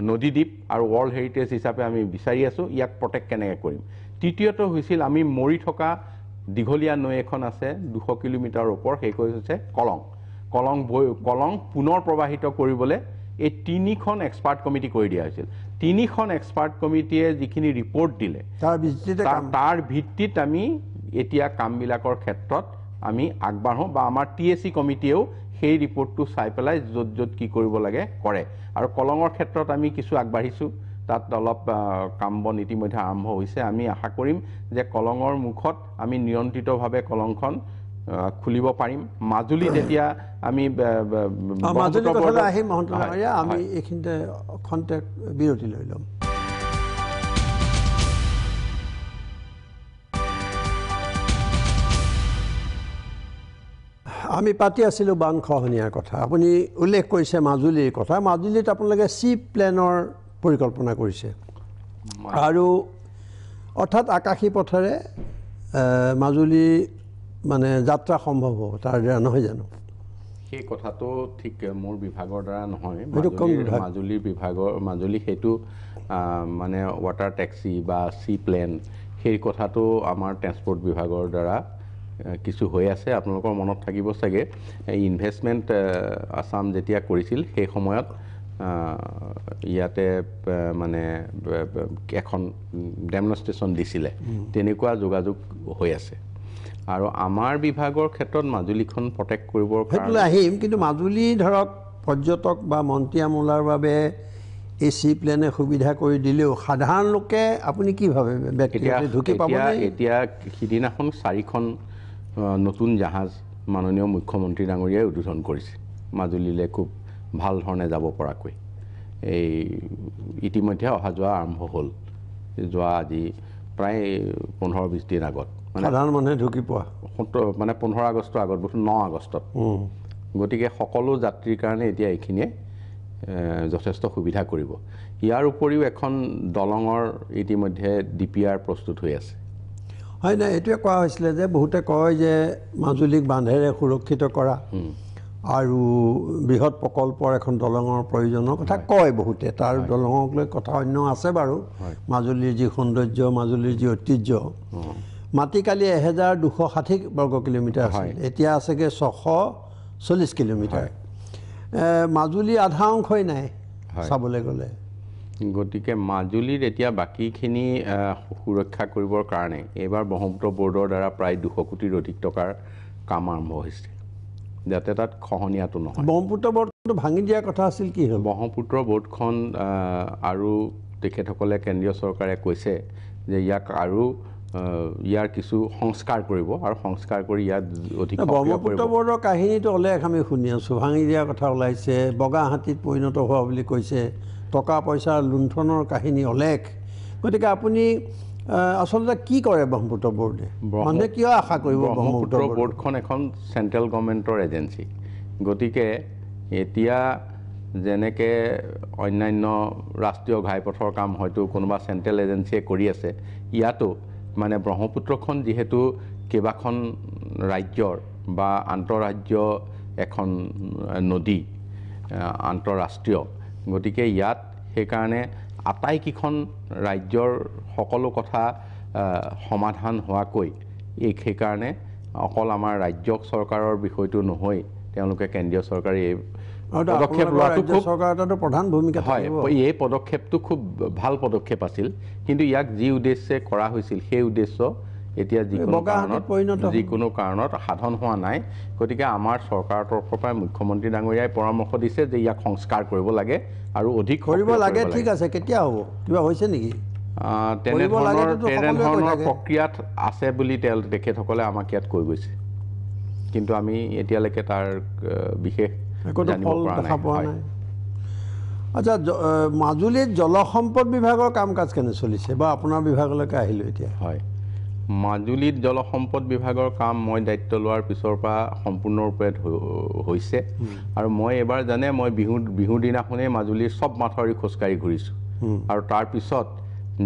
নদীদ্বীপ আৰু ৱৰ্ল্ড হেৰিটেজ হিচাপে আমি বিচাৰি আছোঁ ইয়াক প্ৰটেক্ট কেনেকৈ কৰিম তৃতীয়টো হৈছিল আমি মৰি থকা দীঘলীয়া নৈ এখন আছে 200 কিলোমিটাৰৰ ওপৰ সেই হৈছে কলং পুনৰ প্ৰবাহিত কৰিবলৈ এই 3খন এক্সপাৰ্ট কমিটি কৰি দিয়া হৈছিল 3খন এক্সপাৰ্ট কমিটিয়ে যিখিনি ৰিপৰ্ট দিলে তাৰ ভিত্তিত আমি এতিয়া কামবিলাকৰ ক্ষেত্ৰত আমি আগবাঢ়ো বা আমাৰ টিএসি কমিটিয়েও সেই ৰিপৰ্টটো চাই পেলাই য'ত কি কৰিব লাগে কৰে আৰু কলঙৰ ক্ষেত্ৰত আমি কিছু আগবাঢ়িছোঁ তাত অলপ কাম বন ইতিমধ্যে আৰম্ভ হৈছে আমি আশা কৰিম যে কলঙৰ মুখত আমি নিয়ন্ত্ৰিতভাৱে কলংখন খুলিব পাৰিম মাজুলী যেতিয়া আমি মাজুলী কথালৈ আহিম মহন্তৰায়া আমি এইখিনিতে খন্তেক বিৰতি লৈ ল'ম আমি পাতি আছিলোঁ বান খহনীয়াৰ কথা আপুনি উল্লেখ কৰিছে মাজুলীৰ কথা মাজুলীত আপোনালোকে চি প্লেনৰ পৰিকল্পনা কৰিছে আৰু অৰ্থাৎ আকাশী পথেৰে মাজুলী মানে যাত্ৰা সম্ভৱ হ'ব তাৰ দ্বাৰা নহয় জানো সেই কথাটো ঠিক মোৰ বিভাগৰ দ্বাৰা নহয় মাজুলী সেইটো মানে ৱাটাৰ টেক্সি বা চি প্লেন সেই কথাটো আমাৰ ট্ৰান্সপৰ্ট বিভাগৰ দ্বাৰা কিছু হৈ আছে আপোনালোকৰ মনত থাকিব চাগে ইনভেষ্টমেণ্ট আসাম যেতিয়া কৰিছিল সেই সময়ত ইয়াতে মানে এখন ডেমনষ্ট্ৰেশ্যন দিছিলে তেনেকুৱা যোগাযোগ হৈ আছে আৰু আমাৰ বিভাগৰ ক্ষেত্ৰত মাজুলীখন প্ৰটেক্ট কৰিবৰ কাৰণে আহিম কিন্তু মাজুলী ধৰক পৰ্যটক বা মন্ত্ৰীয়ামূলাৰ বাবে এই চি প্লেনে সুবিধা কৰি দিলেও সাধাৰণ লোকে আপুনি কি ভাবে ব্যক্তিগত ঢুকি পাবনে এতিয়া সিদিনাখন 4খন নতুন জাহাজ মাননীয় মুখ্যমন্ত্ৰী ডাঙৰীয়াই উদ্বোধন কৰিছে মাজুলীলৈ খুব ভাল ধৰণে যাব পৰাকৈ এই ইতিমধ্যে অহা যোৱা আৰম্ভ হ'ল যোৱা আজি প্ৰায় 15-20 দিন আগত সাধাৰণ মানুহে ঢুকি পোৱা মানে 15 আগষ্টৰ আগত 9 আগষ্টত গতিকে সকলো যাত্ৰীৰ কাৰণে এতিয়া এইখিনিয়ে যথেষ্ট সুবিধা কৰিব ইয়াৰ উপৰিও এখন দলঙৰ ইতিমধ্যে ডিপিআৰ প্ৰস্তুত হৈ আছে হয় না এইটোৱে কোৱা হৈছিলে যে বহুতে কয় যে মাজুলীক বান্ধেৰে সুৰক্ষিত কৰা আৰু বৃহৎ প্ৰকল্পৰ এখন দলঙৰ প্ৰয়োজনৰ কথা কয় বহুতে তাৰ দলঙক লৈ কথা অন্য আছে বাৰু মাজুলীৰ যি সৌন্দৰ্য মাজুলীৰ যি ঐতিহ্য মাটিকালি 1260 বৰ্গ কিলোমিটাৰ আছিল এতিয়া আছেগৈ 640 কিলোমিটাৰ মাজুলী আধা অংশই নাই চাবলৈ গ'লে গতিকে মাজুলীৰ এতিয়া বাকীখিনি সুৰক্ষা কৰিবৰ কাৰণে এইবাৰ ব্ৰহ্মপুত্ৰ বৰ্ডৰ দ্বাৰা প্ৰায় 200 কোটিৰ অধিক টকাৰ কাম আৰম্ভ হৈছে যাতে তাত খহনীয়াটো নহয় ব্ৰহ্মপুত্ৰ বৰ্ডটো ভাঙি দিয়াৰ কথা আছিল কি হ'ল ব্ৰহ্মপুত্ৰ বৰ্ডখন আৰু তেখেতসকলে কেন্দ্ৰীয় চৰকাৰে কৈছে যে ইয়াক আৰু ইয়াৰ কিছু সংস্কাৰ কৰিব আৰু সংস্কাৰ কৰি ইয়াত অধিক ব্ৰহ্মপুত্ৰ বৰ্ডৰ কাহিনীটো অলেখ আমি শুনি আছোঁ ভাঙি দিয়াৰ কথা ওলাইছে বগা হাতীত পৰিণত হোৱা বুলি কৈছে টকা পইচাৰ লুণ্ঠনৰ কাহিনী অলেখ গতিকে আপুনি আচলতে কি কৰে ব্ৰহ্মপুত্ৰ বৰ্ডে মানুহে কিয় আশা কৰিব ব্ৰহ্মপুত্ৰ বৰ্ডখন এখন চেণ্ট্ৰেল গভৰ্ণমেণ্টৰ এজেঞ্চি গতিকে এতিয়া যেনেকৈ অন্যান্য ৰাষ্ট্ৰীয় ঘাইপথৰ কাম হয়তো কোনোবা চেণ্ট্ৰেল এজেঞ্চিয়ে কৰি আছে ইয়াতো মানে ব্ৰহ্মপুত্ৰখন যিহেতু কেইবাখন ৰাজ্যৰ বা আন্তঃৰাজ্য এখন নদী আন্তঃৰাষ্ট্ৰীয় গতিকে ইয়াত সেইকাৰণে আটাইকেইখন ৰাজ্যৰ সকলো কথা সমাধান হোৱাকৈ সেইকাৰণে অকল আমাৰ ৰাজ্য চৰকাৰৰ বিষয়টো নহয় তেওঁলোকে কেন্দ্ৰীয় চৰকাৰে এই পদক্ষেপ লোৱাটো খুব চৰকাৰটো প্ৰধান ভূমিকা হয় এই পদক্ষেপটো খুব ভাল পদক্ষেপ আছিল কিন্তু ইয়াক যি উদ্দেশ্যে কৰা হৈছিল সেই উদ্দেশ্য এতিয়া যিকোনো কাৰণত সাধন হোৱা নাই গতিকে আমাৰ চৰকাৰৰ তৰফৰ পৰা মুখ্যমন্ত্ৰী ডাঙৰীয়াই পৰামৰ্শ দিছে যে ইয়াক সংস্কাৰ কৰিব লাগে আৰু অধিক কৰিব লাগে ঠিক আছে কেতিয়া হ'ব কিবা হৈছে নেকি তেনেধৰণৰ প্ৰক্ৰিয়াত আছে বুলি তেখেতসকলে আমাক ইয়াত কৈ গৈছে কিন্তু আমি এতিয়ালৈকে তাৰ বিশেষ জানিব পৰা নাই আচ্ছা মাজুলীত জলসম্পদ বিভাগৰ কাম কাজ কেনে চলিছে বা আপোনাৰ বিভাগলৈকে আহিলোঁ এতিয়া হয় মাজুলীত জলসম্পদ বিভাগৰ কাম মই দায়িত্ব লোৱাৰ পিছৰ পৰা সম্পূৰ্ণৰূপে হৈছে আৰু মই এবাৰ জানে মই বিহুৰ দিনাখনেই মাজুলীৰ চব মাথাউৰি খোজকাঢ়ি ঘূৰিছোঁ আৰু তাৰপিছত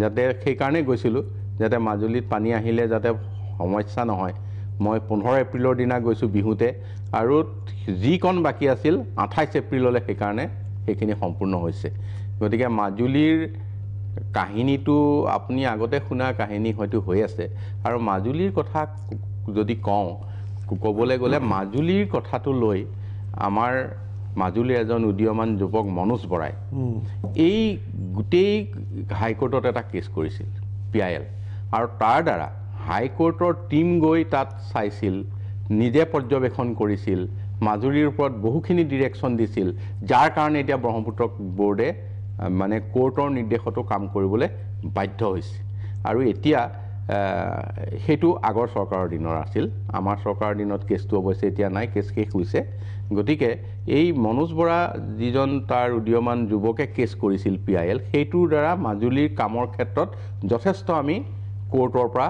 যাতে সেইকাৰণেই গৈছিলোঁ যাতে মাজুলীত পানী আহিলে যাতে সমস্যা নহয় মই 15 এপ্ৰিলৰ দিনা গৈছোঁ বিহুতে আৰু যিকণ বাকী আছিল 28 এপ্ৰিললৈ সেইকাৰণে সেইখিনি সম্পূৰ্ণ হৈছে গতিকে মাজুলীৰ কাহিনীটো আপুনি আগতে শুনা কাহিনী হয়তো হৈ আছে আৰু মাজুলীৰ কথা যদি ক'বলৈ গ'লে মাজুলীৰ কথাটো লৈ আমাৰ মাজুলীৰ এজন উদীয়মান যুৱক মনোজ বৰাই এই গোটেই হাইকোৰ্টত এটা কেছ কৰিছিল PIL আৰু তাৰ দ্বাৰা হাইকোৰ্টৰ টীম গৈ তাত চাইছিল নিজে পৰ্যবেক্ষণ কৰিছিল মাজুলীৰ ওপৰত বহুখিনি ডিৰেকশ্যন দিছিল যাৰ কাৰণে এতিয়া ব্ৰহ্মপুত্ৰ বৰ্ডে মানে কোৰ্টৰ নিৰ্দেশতো কাম কৰিবলৈ বাধ্য হৈছে আৰু এতিয়া সেইটো আগৰ চৰকাৰৰ দিনৰ আছিল আমাৰ চৰকাৰৰ দিনত কেছটো অৱশ্যে এতিয়া নাই কেছ শেষ হৈছে গতিকে এই মনোজ বৰা যিজন তাৰ উদীয়মান যুৱকে কেছ কৰিছিল PIL সেইটোৰ দ্বাৰা মাজুলীৰ কামৰ ক্ষেত্ৰত যথেষ্ট আমি কোৰ্টৰ পৰা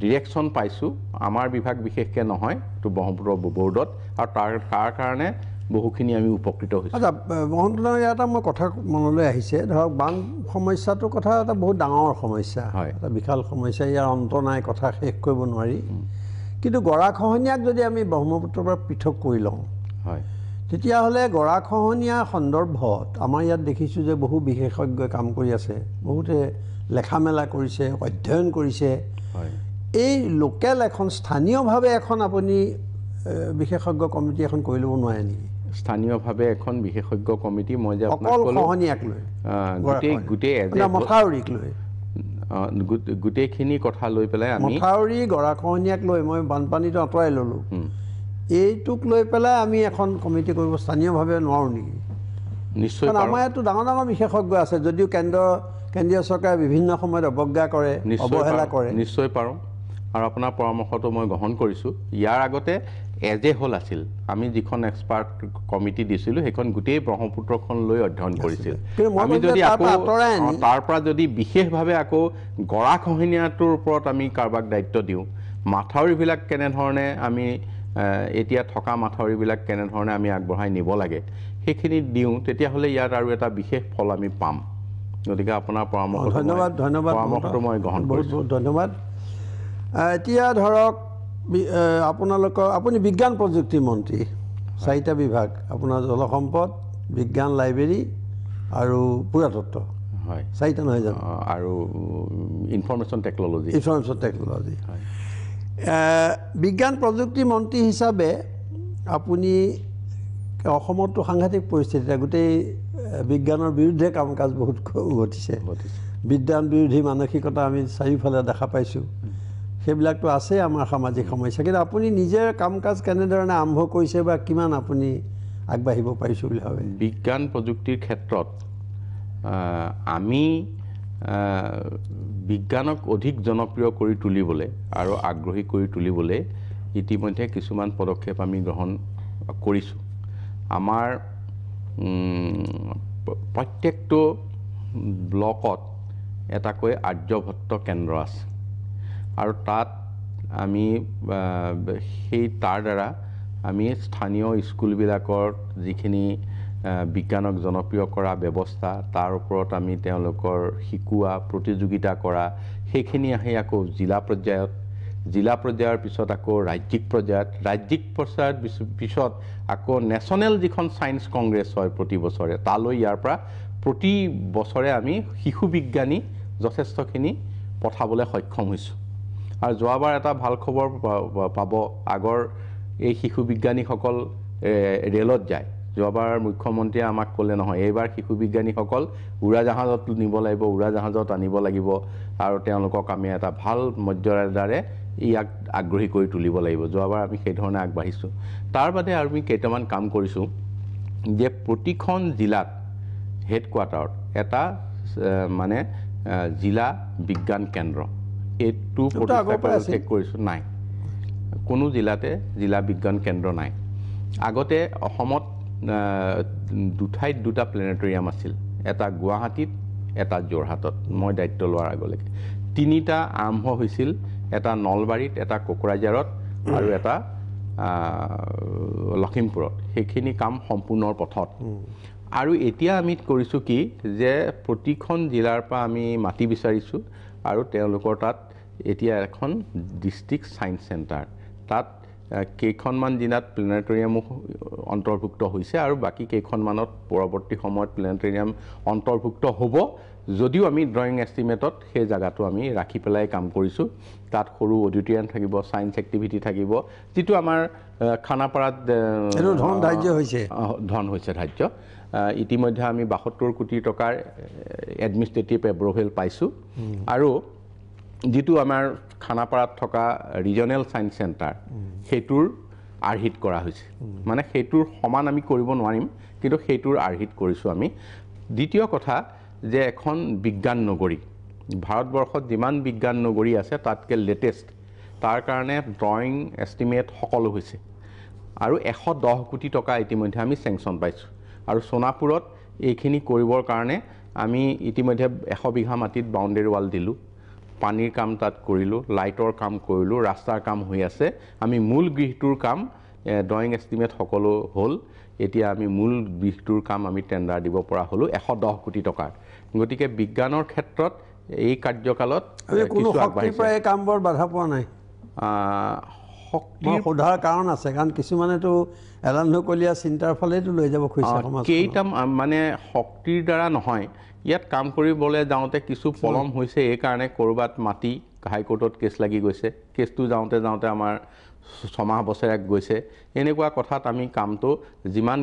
ডিৰেকশ্যন পাইছোঁ আমাৰ বিভাগ বিশেষকৈ নহয় এইটো ব্ৰহ্মপুত্ৰ বৰ্ডত আৰু তাৰ কাৰণে বহুখিনি আমি উপকৃত হৈছোঁ আচ্ছা মহন্ত এটা মই কথা মনলৈ আহিছে ধৰক বান সমস্যাটোৰ কথা এটা বহুত ডাঙৰ সমস্যা এটা বিশাল সমস্যা ইয়াৰ অন্ত নাই কথা শেষ কৰিব নোৱাৰি কিন্তু গৰাখহনীয়াক যদি আমি ব্ৰহ্মপুত্ৰৰ পৰা পৃথক কৰি লওঁ হয় তেতিয়াহ'লে গৰাখহনীয়া সন্দৰ্ভত আমাৰ ইয়াত দেখিছোঁ যে বহু বিশেষজ্ঞই কাম কৰি আছে বহুতে লেখা মেলা কৰিছে অধ্যয়ন কৰিছে এই লোকেল এখন স্থানীয়ভাৱে এখন আপুনি বিশেষজ্ঞ কমিটি এখন কৰি ল'ব নোৱাৰে নেকি স্থানীয়ভাৱে এখন বিশেষজ্ঞ কমিটি মই যে অকল খহনীয়াক লৈ মথাউৰিক লৈ গোটেইখিনি কথা লৈ পেলাই আমি মথাউৰি গৰাখহনীয়াক লৈ মই বানপানীটো আঁতৰাই ল'লোঁ এইটোক লৈ পেলাই আমি এখন কমিটি কৰিব স্থানীয়ভাৱে নোৱাৰোঁ নেকি নিশ্চয় আমাৰ ইয়াতো ডাঙৰ ডাঙৰ বিশেষজ্ঞ আছে যদিও কেন্দ্ৰীয় চৰকাৰে বিভিন্ন সময়ত অৱজ্ঞা কৰে অৱহেলা কৰে নিশ্চয় পাৰোঁ আৰু আপোনাৰ পৰামৰ্শটো মই গ্ৰহণ কৰিছোঁ ইয়াৰ আগতে এজ এ হোল আছিল আমি যিখন এক্সপাৰ্ট কমিটি দিছিলোঁ সেইখন গোটেই ব্ৰহ্মপুত্ৰখন লৈ অধ্যয়ন কৰিছিল আমি যদি আকৌ তাৰ পৰা যদি বিশেষভাৱে আকৌ গৰাখহনীয়াটোৰ ওপৰত আমি কাৰোবাক দায়িত্ব দিওঁ মাথাউৰিবিলাক কেনেধৰণে আমি এতিয়া থকা মাথাউৰিবিলাক কেনেধৰণে আমি আগবঢ়াই নিব লাগে সেইখিনি দিওঁ তেতিয়াহ'লে ইয়াত আৰু এটা বিশেষ ফল আমি পাম গতিকে আপোনাৰ পৰামৰ্শটো মই গ্ৰহণ কৰিছোঁ ধন্যবাদ এতিয়া ধৰক আপুনি বিজ্ঞান প্ৰযুক্তি মন্ত্ৰী 4টা বিভাগ আপোনাৰ জলসম্পদ বিজ্ঞান লাইব্ৰেৰী আৰু পুৰাতত্ত্ব হয় 4টা নহয় জানো আৰু ইনফৰমেশ্যন টেকন'লজি বিজ্ঞান প্ৰযুক্তি মন্ত্ৰী হিচাপে আপুনি অসমতো সাংঘাতিক পৰিস্থিতি গোটেই বিজ্ঞানৰ বিৰুদ্ধে কাম কাজ বহুত ঘটিছে বিজ্ঞান বিৰোধী মানসিকতা আমি চাৰিওফালে দেখা পাইছোঁ সেইবিলাকতো আছে আমাৰ সামাজিক সমস্যা কিন্তু আপুনি নিজে কাম কাজ কেনেধৰণে আৰম্ভ কৰিছে বা কিমান আপুনি আগবাঢ়িব পাৰিছোঁ বুলি ভাবে বিজ্ঞান প্ৰযুক্তিৰ ক্ষেত্ৰত আমি বিজ্ঞানক অধিক জনপ্ৰিয় কৰি তুলিবলৈ আৰু আগ্ৰহী কৰি তুলিবলৈ ইতিমধ্যে কিছুমান পদক্ষেপ আমি গ্ৰহণ কৰিছোঁ আমাৰ প্ৰত্যেকটো ব্লকত এটাকৈ আৰ্যভট্ট কেন্দ্ৰ আছে আৰু তাত আমি তাৰ দ্বাৰা আমি স্থানীয় স্কুলবিলাকৰ যিখিনি বিজ্ঞানক জনপ্ৰিয় কৰা ব্যৱস্থা তাৰ ওপৰত আমি তেওঁলোকৰ শিকোৱা প্ৰতিযোগিতা কৰা সেইখিনি আহি আকৌ জিলা পৰ্যায়ৰ পিছত আকৌ ৰাজ্যিক পৰ্যায়ত পিছত আকৌ নেশ্যনেল যিখন ছায়েন্স কংগ্ৰেছ হয় প্ৰতি বছৰে তালৈ ইয়াৰ পৰা প্ৰতি বছৰে আমি শিশু বিজ্ঞানী যথেষ্টখিনি পঠাবলৈ সক্ষম হৈছোঁ আৰু যোৱাবাৰ এটা ভাল খবৰ পাব আগৰ এই শিশু বিজ্ঞানীসকল ৰেলত যায় যোৱাবাৰ মুখ্যমন্ত্ৰীয়ে আমাক ক'লে নহয় এইবাৰ শিশু বিজ্ঞানীসকল উৰাজাহাজত নিব লাগিব উৰাজাহাজত আনিব লাগিব আৰু তেওঁলোকক আমি এটা ভাল মৰ্যাদাৰে ইয়াক আগ্ৰহী কৰি তুলিব লাগিব যোৱাবাৰ আমি সেই ধৰণে আগবাঢ়িছোঁ তাৰ বাদে আৰু আমি কেইটামান কাম কৰিছোঁ যে প্ৰতিখন জিলাত হেডকোৱাৰ্টাৰত এটা মানে জিলা বিজ্ঞান কেন্দ্ৰ এইটো প্ৰতিষ্ঠা কৰিছোঁ নাই কোনো জিলাতে জিলা বিজ্ঞান কেন্দ্ৰ নাই আগতে অসমত দুঠাইত দুটা প্লেনেটৰিয়াম আছিল এটা গুৱাহাটীত এটা যোৰহাটত মই দায়িত্ব লোৱাৰ আগলৈকে তিনিটা আৰম্ভ হৈছিল এটা নলবাৰীত এটা কোকৰাঝাৰত আৰু এটা লখিমপুৰত সেইখিনি কাম সম্পূৰ্ণৰ পথত আৰু এতিয়া আমি কৰিছোঁ কি যে প্ৰতিখন জিলাৰ পৰা আমি মাটি বিচাৰিছোঁ আৰু তেওঁলোকৰ তাত এতিয়া এখন ডিষ্ট্ৰিক্ট ছায়েন্স চেণ্টাৰ তাত কেইখনমান জিলাত প্লেনেটৰিয়ামো অন্তৰ্ভুক্ত হৈছে আৰু বাকী কেইখনমানত পৰৱৰ্তী সময়ত প্লেনেটৰিয়াম অন্তৰ্ভুক্ত হ'ব যদিও আমি ড্ৰয়িং এষ্টিমেটত সেই জায়গাটো আমি ৰাখি পেলাই কাম কৰিছোঁ তাত সৰু অডিটৰিয়াম থাকিব ছায়েন্স এক্টিভিটি থাকিব যিটো আমাৰ খানাপাৰাত ধন হৈছে ধাৰ্য ইতিমধ্যে আমি 72 কোটি টকাৰ এডমিনিষ্ট্ৰেটিভ এপ্ৰুভেল পাইছোঁ আৰু যিটো আমাৰ খানাপাৰাত থকা ৰিজনেল ছায়েন্স চেণ্টাৰ সেইটোৰ আৰ্হিত কৰা হৈছে মানে সেইটোৰ সমান আমি কৰিব নোৱাৰিম কিন্তু সেইটোৰ আৰ্হিত কৰিছোঁ আমি দ্বিতীয় কথা যে এখন বিজ্ঞান নগৰী ভাৰতবৰ্ষত যিমান বিজ্ঞান নগৰী আছে তাতকৈ লেটেষ্ট তাৰ কাৰণে ড্ৰয়িং এষ্টিমেট সকলো হৈছে আৰু 110 কোটি টকা ইতিমধ্যে আমি চেংচন পাইছোঁ আৰু সোণাপুৰত এইখিনি কৰিবৰ কাৰণে আমি ইতিমধ্যে 100 বিঘা মাটিত বাউণ্ডেৰী ৱাল দিলোঁ পানীৰ কাম তাত কৰিলোঁ লাইটৰ কাম কৰিলোঁ ৰাস্তাৰ কাম হৈ আছে আমি মূল গৃহটোৰ কাম ড্ৰয়িং এষ্টিমেট সকলো হ'ল এতিয়া আমি মূল গৃহটোৰ কাম আমি টেণ্ডাৰ দিব পৰা হ'লোঁ 110 কোটি টকাৰ গতিকে বিজ্ঞানৰ ক্ষেত্ৰত এই কাৰ্যকালত কোনো শক্তিৰ পৰা এই কামবোৰ বাধা পোৱা নাই শক্তি সোধাৰ কাৰণ আছে কাৰণ কিছুমানেতো এলান্ধকলীয়া চিন্তাৰ ফালেতো লৈ যাব খুজিছে কেইটা মানে শক্তিৰ দ্বাৰা নহয় ইয়াত কাম কৰিবলৈ যাওঁতে কিছু পলম হৈছে এই কাৰণে ক'ৰবাত মাটি হাইকোৰ্টত কেছ লাগি গৈছে কেছটো যাওঁতে আমাৰ 6 মাহ বছৰেক গৈছে এনেকুৱা কথাত আমি কামটো যিমান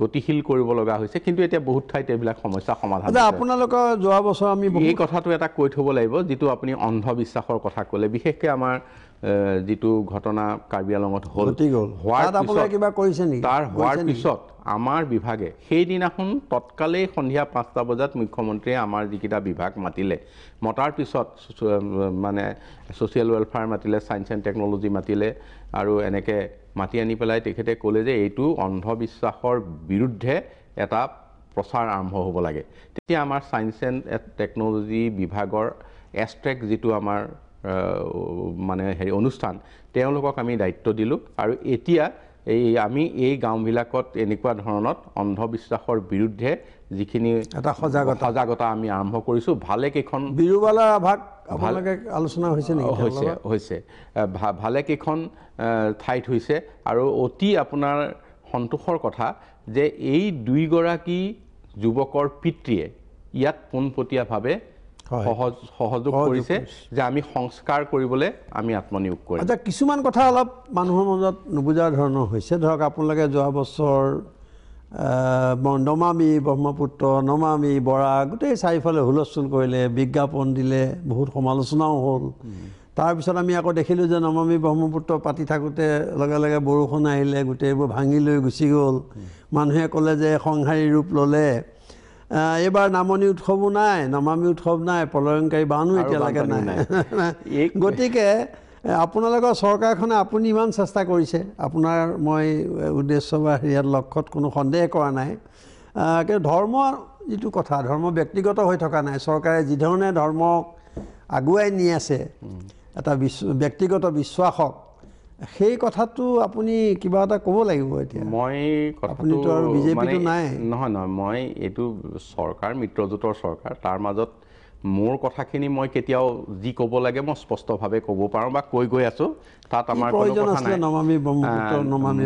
গতিশীল কৰিব লগা হৈছে কিন্তু এতিয়া বহুত ঠাইত এইবিলাক সমস্যা সমাধান আপোনালোকৰ যোৱা বছৰ আমি এই কথাটো এটা কৈ থ'ব লাগিব যিটো আপুনি অন্ধবিশ্বাসৰ কথা ক'লে বিশেষকৈ আমাৰ যিটো ঘটনা কাৰ্বি আংলঙত হ'ল তাৰ হোৱাৰ পিছত আমাৰ বিভাগে সেইদিনাখন তৎকালেই সন্ধিয়া 5টা বজাত মুখ্যমন্ত্ৰীয়ে আমাৰ যিকেইটা বিভাগ মাতিলে মতাৰ পিছত মানে ছ'চিয়েল ৱেলফেয়াৰ মাতিলে ছায়েন্স এণ্ড টেকন'লজি মাতিলে আৰু এনেকৈ মাতি আনি পেলাই তেখেতে ক'লে যে এইটো অন্ধবিশ্বাসৰ বিৰুদ্ধে এটা প্ৰচাৰ আৰম্ভ হ'ব লাগে তেতিয়া আমাৰ ছায়েন্স এণ্ড টেকন'লজি বিভাগৰ এষ্ট্ৰেক যিটো আমাৰ মানে হেৰি অনুষ্ঠান তেওঁলোকক আমি দায়িত্ব দিলোঁ আৰু এতিয়া আমি এই গাঁওবিলাকত এনেকুৱা ধৰণত অন্ধবিশ্বাসৰ বিৰুদ্ধে যিখিনি এটা সজাগতা আমি আৰম্ভ কৰিছোঁ ভালেকেইখন বিৰুবালা ভাগ আপোনালোকে আলোচনা হৈছে নেকি হৈছে ভালেকেইখন ঠাইত হৈছে আৰু অতি আপোনাৰ সন্তোষৰ কথা যে এই দুইগৰাকী যুৱকৰ পিতৃয়ে ইয়াত পোনপটীয়াভাৱে সহযোগ কৰিছে যে আমি সংস্কাৰ কৰিবলৈ আমি আত্মনিয়োগ কৰিম আচ্ছা কিছুমান কথা অলপ মানুহৰ মাজত নুবুজাৰ ধৰণৰ হৈছে ধৰক আপোনালোকে যোৱা বছৰ নমামি ব্ৰহ্মপুত্ৰ নমামি বৰাক গোটেই চাৰিওফালে হুলস্থুল কৰিলে বিজ্ঞাপন দিলে বহুত সমালোচনাও হ'ল তাৰপিছত আমি আকৌ দেখিলোঁ যে নমামি ব্ৰহ্মপুত্ৰ পাতি থাকোঁতে লগে লগে বৰষুণ আহিলে গোটেইবোৰ ভাঙি লৈ গুচি গ'ল মানুহে ক'লে যে সংহাৰী ৰূপ ল'লে এইবাৰ নামনি উৎসৱো নাই নমামি উৎসৱ নাই প্ৰলয়ংকাৰী বানো এতিয়ালৈকে নাই গতিকে আপোনালোকৰ চৰকাৰখনে আপুনি ইমান চেষ্টা কৰিছে আপোনাৰ মই উদ্দেশ্য বা হেৰিয়াত লক্ষ্যত কোনো সন্দেহ কৰা নাই কিন্তু ধৰ্ম যিটো কথা ধৰ্ম ব্যক্তিগত হৈ থকা নাই চৰকাৰে যিধৰণে ধৰ্মক আগুৱাই নি আছে এটা ব্যক্তিগত বিশ্বাসক সেই কথাটো আপুনি কিবা এটা ক'ব লাগিব এতিয়া মই কথাটো আৰু বিজেপিটো নাই নহয় মই এইটো চৰকাৰ মিত্ৰজোঁটৰ চৰকাৰ তাৰ মাজত মোৰ কথাখিনি মই কেতিয়াও যি ক'ব লাগে মই স্পষ্টভাৱে ক'ব পাৰোঁ বা কৈ গৈ আছোঁ তাত আমাৰ কোনো কথা নাই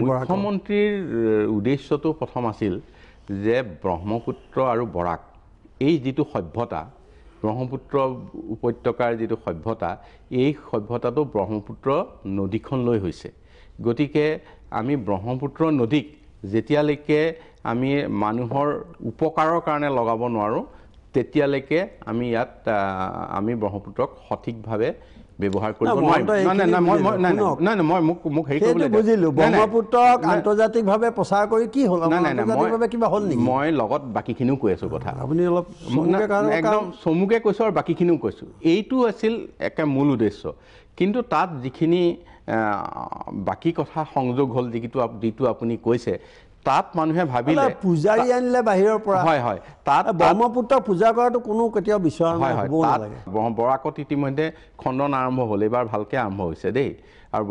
মুখ্যমন্ত্ৰীৰ উদ্দেশ্যটো প্ৰথম আছিল যে ব্ৰহ্মপুত্ৰ আৰু বৰাক এই যিটো সভ্যতা ব্ৰহ্মপুত্ৰ উপত্যকাৰ যিটো সভ্যতা এই সভ্যতাটো ব্ৰহ্মপুত্ৰ নদীখন লৈ হৈছে গতিকে আমি ব্ৰহ্মপুত্ৰ নদীক যেতিয়ালৈকে আমি মানুহৰ উপকাৰৰ কাৰণে লগাব নোৱাৰোঁ তেতিয়ালৈকে আমি ইয়াত আমি ব্ৰহ্মপুত্ৰক সঠিকভাৱে ব্যৱহাৰ কৰিব নোৱাৰিম মোক হেৰি বুজিলোঁ ব্ৰহ্মপুত্ৰক আন্তৰ্জাতিকভাৱে প্ৰচাৰ কৰি কি হ'ল কিবা হ'ল নেকি মই লগত বাকীখিনিও কৈ আছোঁ কথা আপুনি অলপ একদম চমুকে কৈছোঁ আৰু বাকীখিনিও কৈছোঁ এইটো আছিল একে মূল উদ্দেশ্য কিন্তু তাত যিখিনি বাকী কথা সংযোগ হ'ল যিটো আপুনি কৈছে তাত মানুহে ভাবিলে পূজাৰী আনিলে বাহিৰৰ পৰা হয় তাত ব্ৰহ্মপুত্ৰ পূজা কৰাটো কোনো কেতিয়াও বিচৰা নালাগে বৰাকত ইতিমধ্যে খণ্ডন আৰম্ভ হ'ল এইবাৰ ভালকৈ আৰম্ভ হৈছে দেই আৰু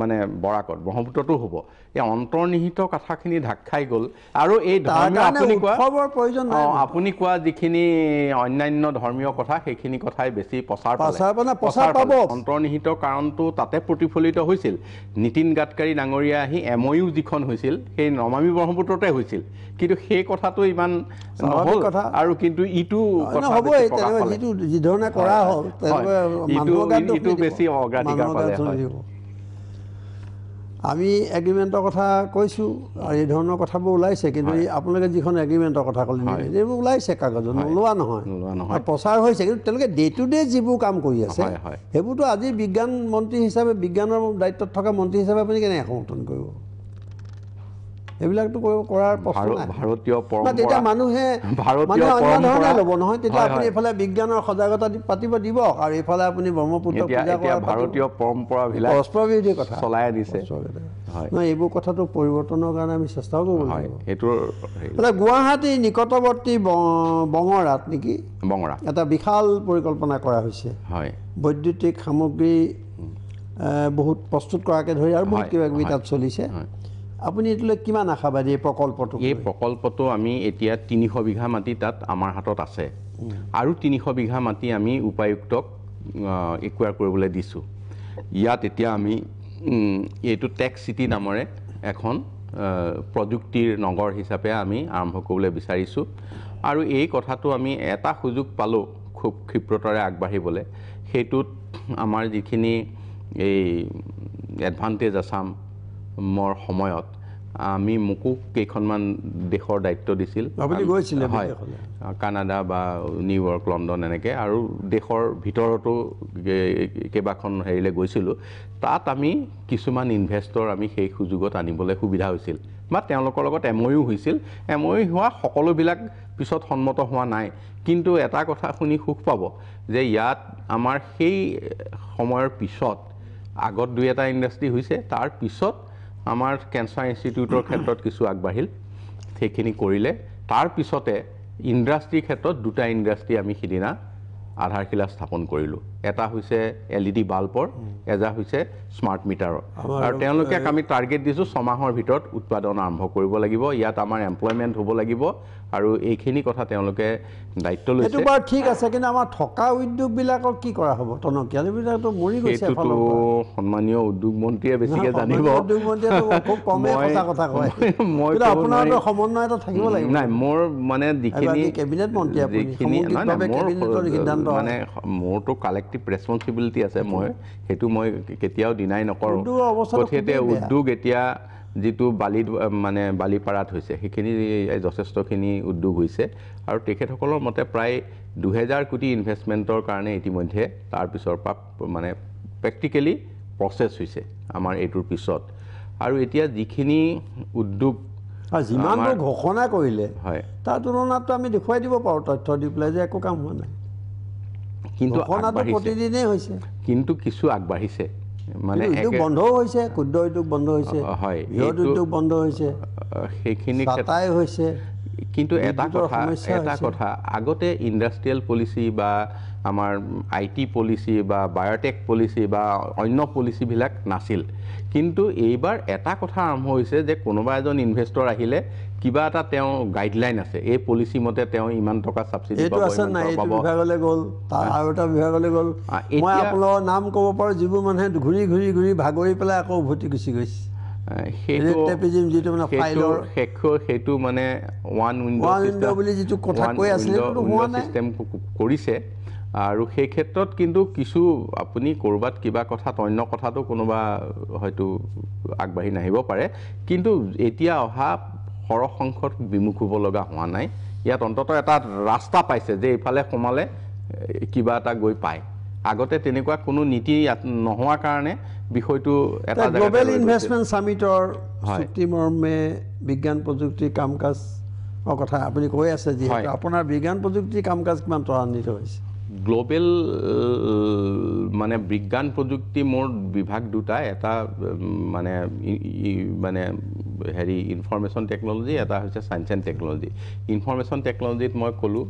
মানে বৰাকত ব্ৰহ্মপুত্ৰতো হ'ব এই অন্তৰ্নিহিত কথাখিনি ঢাক খাই গ'ল আৰু এই আপুনি কোৱা যিখিনি অন্যান্য ধৰ্মীয় কথা সেইখিনি কথাই বেছি প্ৰচাৰ পাব অন্তৰ্নিহিত কাৰণটো তাতে প্ৰতিফলিত হৈছিল নীতিন গাডকাৰী ডাঙৰীয়া আহি MOU যিখন হৈছিল সেই নমামি ব্ৰহ্মপুত্ৰতে হৈছিল কিন্তু সেই কথাটো ইমান নহ'ল আৰু কিন্তু ইটো যিধৰণে কৰা হ'ল ইটো বেছি অগ্ৰাধিকাৰ পালে আমি এগ্ৰিমেণ্টৰ কথা কৈছোঁ আৰু এই ধৰণৰ কথাবোৰ ওলাইছে কিন্তু আপোনালোকে যিখন এগ্ৰিমেণ্টৰ কথা ক'লে এইবোৰ ওলাইছে কাগজত নোলোৱা নহয় প্ৰচাৰ হৈছে কিন্তু তেওঁলোকে ডে টু ডে যিবোৰ কাম কৰি আছে সেইবোৰতো আজি বিজ্ঞান মন্ত্ৰী হিচাপে বিজ্ঞানৰ দায়িত্বত থকা মন্ত্ৰী হিচাপে আপুনি কেনেকৈ সমৰ্থন কৰিব এইবিলাকতো কৰাৰ প্ৰশ্ন নাই তেতিয়া মানুহে অন্য ধৰণে ল'ব নহয় তেতিয়া আপুনি এইফালে বিজ্ঞানৰ সজাগতা পাতিব দিব আৰু এইফালে আপুনি ব্ৰহ্মপুত্ৰ পূজা কৰা ভাৰতীয় পৰম্পৰাবিলাক পৰস্পৰবিৰোধী কথা চলাই আনিছে নহয় এইবোৰ কথাটো পৰিৱৰ্তনৰ কাৰণে আমি চেষ্টাও কৰিব লাগিব সেইটো গুৱাহাটী নিকটৱৰ্তী বঙৰাত নেকি এটা বিশাল পৰিকল্পনা কৰা হৈছে বৈদ্যুতিক সামগ্ৰী বহুত প্ৰস্তুত কৰাকে ধৰি আৰু বহুত কিবা কিবি তাত চলিছে আপুনি এইটোলৈ কিমান আশাবাদী এই প্ৰকল্পটো আমি এতিয়া 300 বিঘা মাটি তাত আমাৰ হাতত আছে আৰু 300 বিঘা মাটি আমি উপায়ুক্তক একুৱাৰ কৰিবলৈ দিছোঁ ইয়াত এতিয়া আমি এইটো টেক চিটি নামেৰে এখন প্ৰযুক্তিৰ নগৰ হিচাপে আমি আৰম্ভ কৰিবলৈ বিচাৰিছোঁ আৰু এই কথাটো আমি এটা সুযোগ পালোঁ খুব ক্ষিপ্ৰতাৰে আগবাঢ়িবলৈ সেইটোত আমাৰ যিখিনি এই এডভান্টেজ আছামৰ সময়ত আমি মোকো কেইখনমান দেশৰ দায়িত্ব দিছিল আপুনি গৈছিলে হয় কানাডা বা নিউয়ৰ্ক লণ্ডন এনেকৈ আৰু দেশৰ ভিতৰতো কেইবাখন হেৰিলৈ গৈছিলোঁ তাত আমি কিছুমান ইনভেষ্টৰ আমি সেই সুযোগত আনিবলৈ সুবিধা হৈছিল বা তেওঁলোকৰ লগত এমঅইউ হৈছিল এমঅইউ হোৱা সকলোবিলাক পিছত সন্মত হোৱা নাই কিন্তু এটা কথা শুনি সুখ পাব যে ইয়াত আমাৰ সেই সময়ৰ পিছত আগত দুই এটা ইণ্ডাষ্ট্ৰি হৈছে তাৰ পিছত আমাৰ কেঞ্চাৰ ইনষ্টিটিউটৰ ক্ষেত্ৰত কিছু আগবাঢ়িল সেইখিনি কৰিলে তাৰ পিছতে ইণ্ডাষ্ট্ৰিৰ ক্ষেত্ৰত দুটা ইণ্ডাষ্ট্ৰি আমি সিদিনা আধাৰশিলা স্থাপন কৰিলোঁ এটা হৈছে LED বাল্বৰ এটা হৈছে স্মাৰ্ট মিটাৰৰ আৰু তেওঁলোকে আমি টাৰ্গেট দিছোঁ 6 মাহৰ ভিতৰত উৎপাদন আৰম্ভ কৰিব লাগিব ইয়াত আমাৰ এমপ্লয়মেণ্ট হ'ব লাগিব আৰু এইখিনি কথা তেওঁলোকে দায়িত্ব লৈছে এইটো বাৰু ঠিক আছে কিন্তু আমাৰ থকা উদ্যোগবিলাকৰ কি কৰা হ'ব টনকিয়ালবিলাকতো মৰি গৈছে এইটোতো সন্মানীয় উদ্যোগ মন্ত্ৰীয়ে বেছিকৈ জানিব উদ্যোগ মন্ত্ৰীয়ে খুব কমেই সঁচা কথা কয় কিন্তু আপোনাৰতো সমন্বয় এটা থাকিব লাগিব নাই মোৰ মানে যিখিনি কেবিনেট মন্ত্ৰী আপুনি মানে মোৰতো কালেক্টিভ ৰেছপনচিবিলিটি আছে মই সেইটো মই কেতিয়াও ডিনাই নকৰোঁ গতিকে উদ্যোগ এতিয়া যিটো মানে বালিপাৰাত হৈছে সেইখিনি যথেষ্টখিনি উদ্যোগ হৈছে আৰু তেখেতসকলৰ মতে প্ৰায় 2000 কোটি ইনভেষ্টমেণ্টৰ কাৰণে ইতিমধ্যে তাৰপিছৰ পৰা মানে প্ৰেক্টিকেলি প্ৰচেছ হৈছে আমাৰ এইটোৰ পিছত আৰু এতিয়া যিখিনি উদ্যোগ যিমানবোৰ ঘোষণা কৰিলে হয় তাৰ তুলনাততো আমি দেখুৱাই দিব পাৰোঁ তথ্য দি পেলাই যে একো কাম হোৱা নাই কিন্তু প্ৰতিদিনেই হৈছে কিন্তু কিছু আগবাঢ়িছে মানে উদ্যোগ বন্ধও হৈছে ক্ষুদ্ৰ উদ্যোগ বন্ধ হৈছে হয় বৃহৎ উদ্যোগ বন্ধ হৈছে সেইখিনি ক্ষেত্ৰত হৈছে কিন্তু এটা কথা আগতে ইণ্ডাষ্ট্ৰিয়েল পলিচি বা আমাৰ IT পলিচি বা বায়'টেক পলিচি বা অন্য পলিচিবিলাক নাছিল কিন্তু এইবাৰ এটা কথা আৰম্ভ হৈছে যে কোনোবা এজন ইনভেষ্টৰ আহিলে কিবা এটা তেওঁ গাইডলাইন আছে এই পলিচি মতে তেওঁ ইমান টকা সাবসিডি পাব এইটো বিভাগলৈ গ'ল আৰু এটা বিভাগলৈ গ'ল মই আপোনালোকৰ নাম ক'ব পাৰোঁ যিবোৰ মানুহে ঘূৰি ঘূৰি ঘূৰি ভাগৰি পেলাই আকৌ উভতি গুচি গৈছে সেইটো মানে ওৱান উইণ্ডো বুলি যিটো কথা কৈ আছিলে চিষ্টেম কৰিছে আৰু সেই ক্ষেত্ৰত কিন্তু কিছু আপুনি ক'ৰবাত কিবা কথাত অন্য কথাটো কোনোবা হয়তো আগবাঢ়ি নাহিব পাৰে কিন্তু এতিয়া অহা সৰহ সংখ্যক বিমুখ হ'ব লগা হোৱা নাই ইয়াত অন্ততঃ এটা ৰাস্তা পাইছে যে এইফালে সোমালে কিবা এটা গৈ পায় আগতে তেনেকুৱা কোনো নীতি নোহোৱাৰ কাৰণে বিষয়টো এটা গ্লোবেল ইনভেষ্টমেণ্ট সামিটৰ চুক্তি মৰ্মে বিজ্ঞান প্ৰযুক্তি কাম কাজৰ কথা আপুনি কৈ আছে যিহেতু আপোনাৰ বিজ্ঞান প্ৰযুক্তি কাম কাজ কিমান ত্বৰান্বিত হৈছে গ্লোবেল মানে বিজ্ঞান প্ৰযুক্তি মোৰ বিভাগ দুটা এটা মানে মানে হেৰি ইনফৰমেশ্যন টেকনলজি এটা হৈছে সায়েন্স এণ্ড টেকনলজি ইনফৰমেশ্যন টেকনলজিত মই ক'লোঁ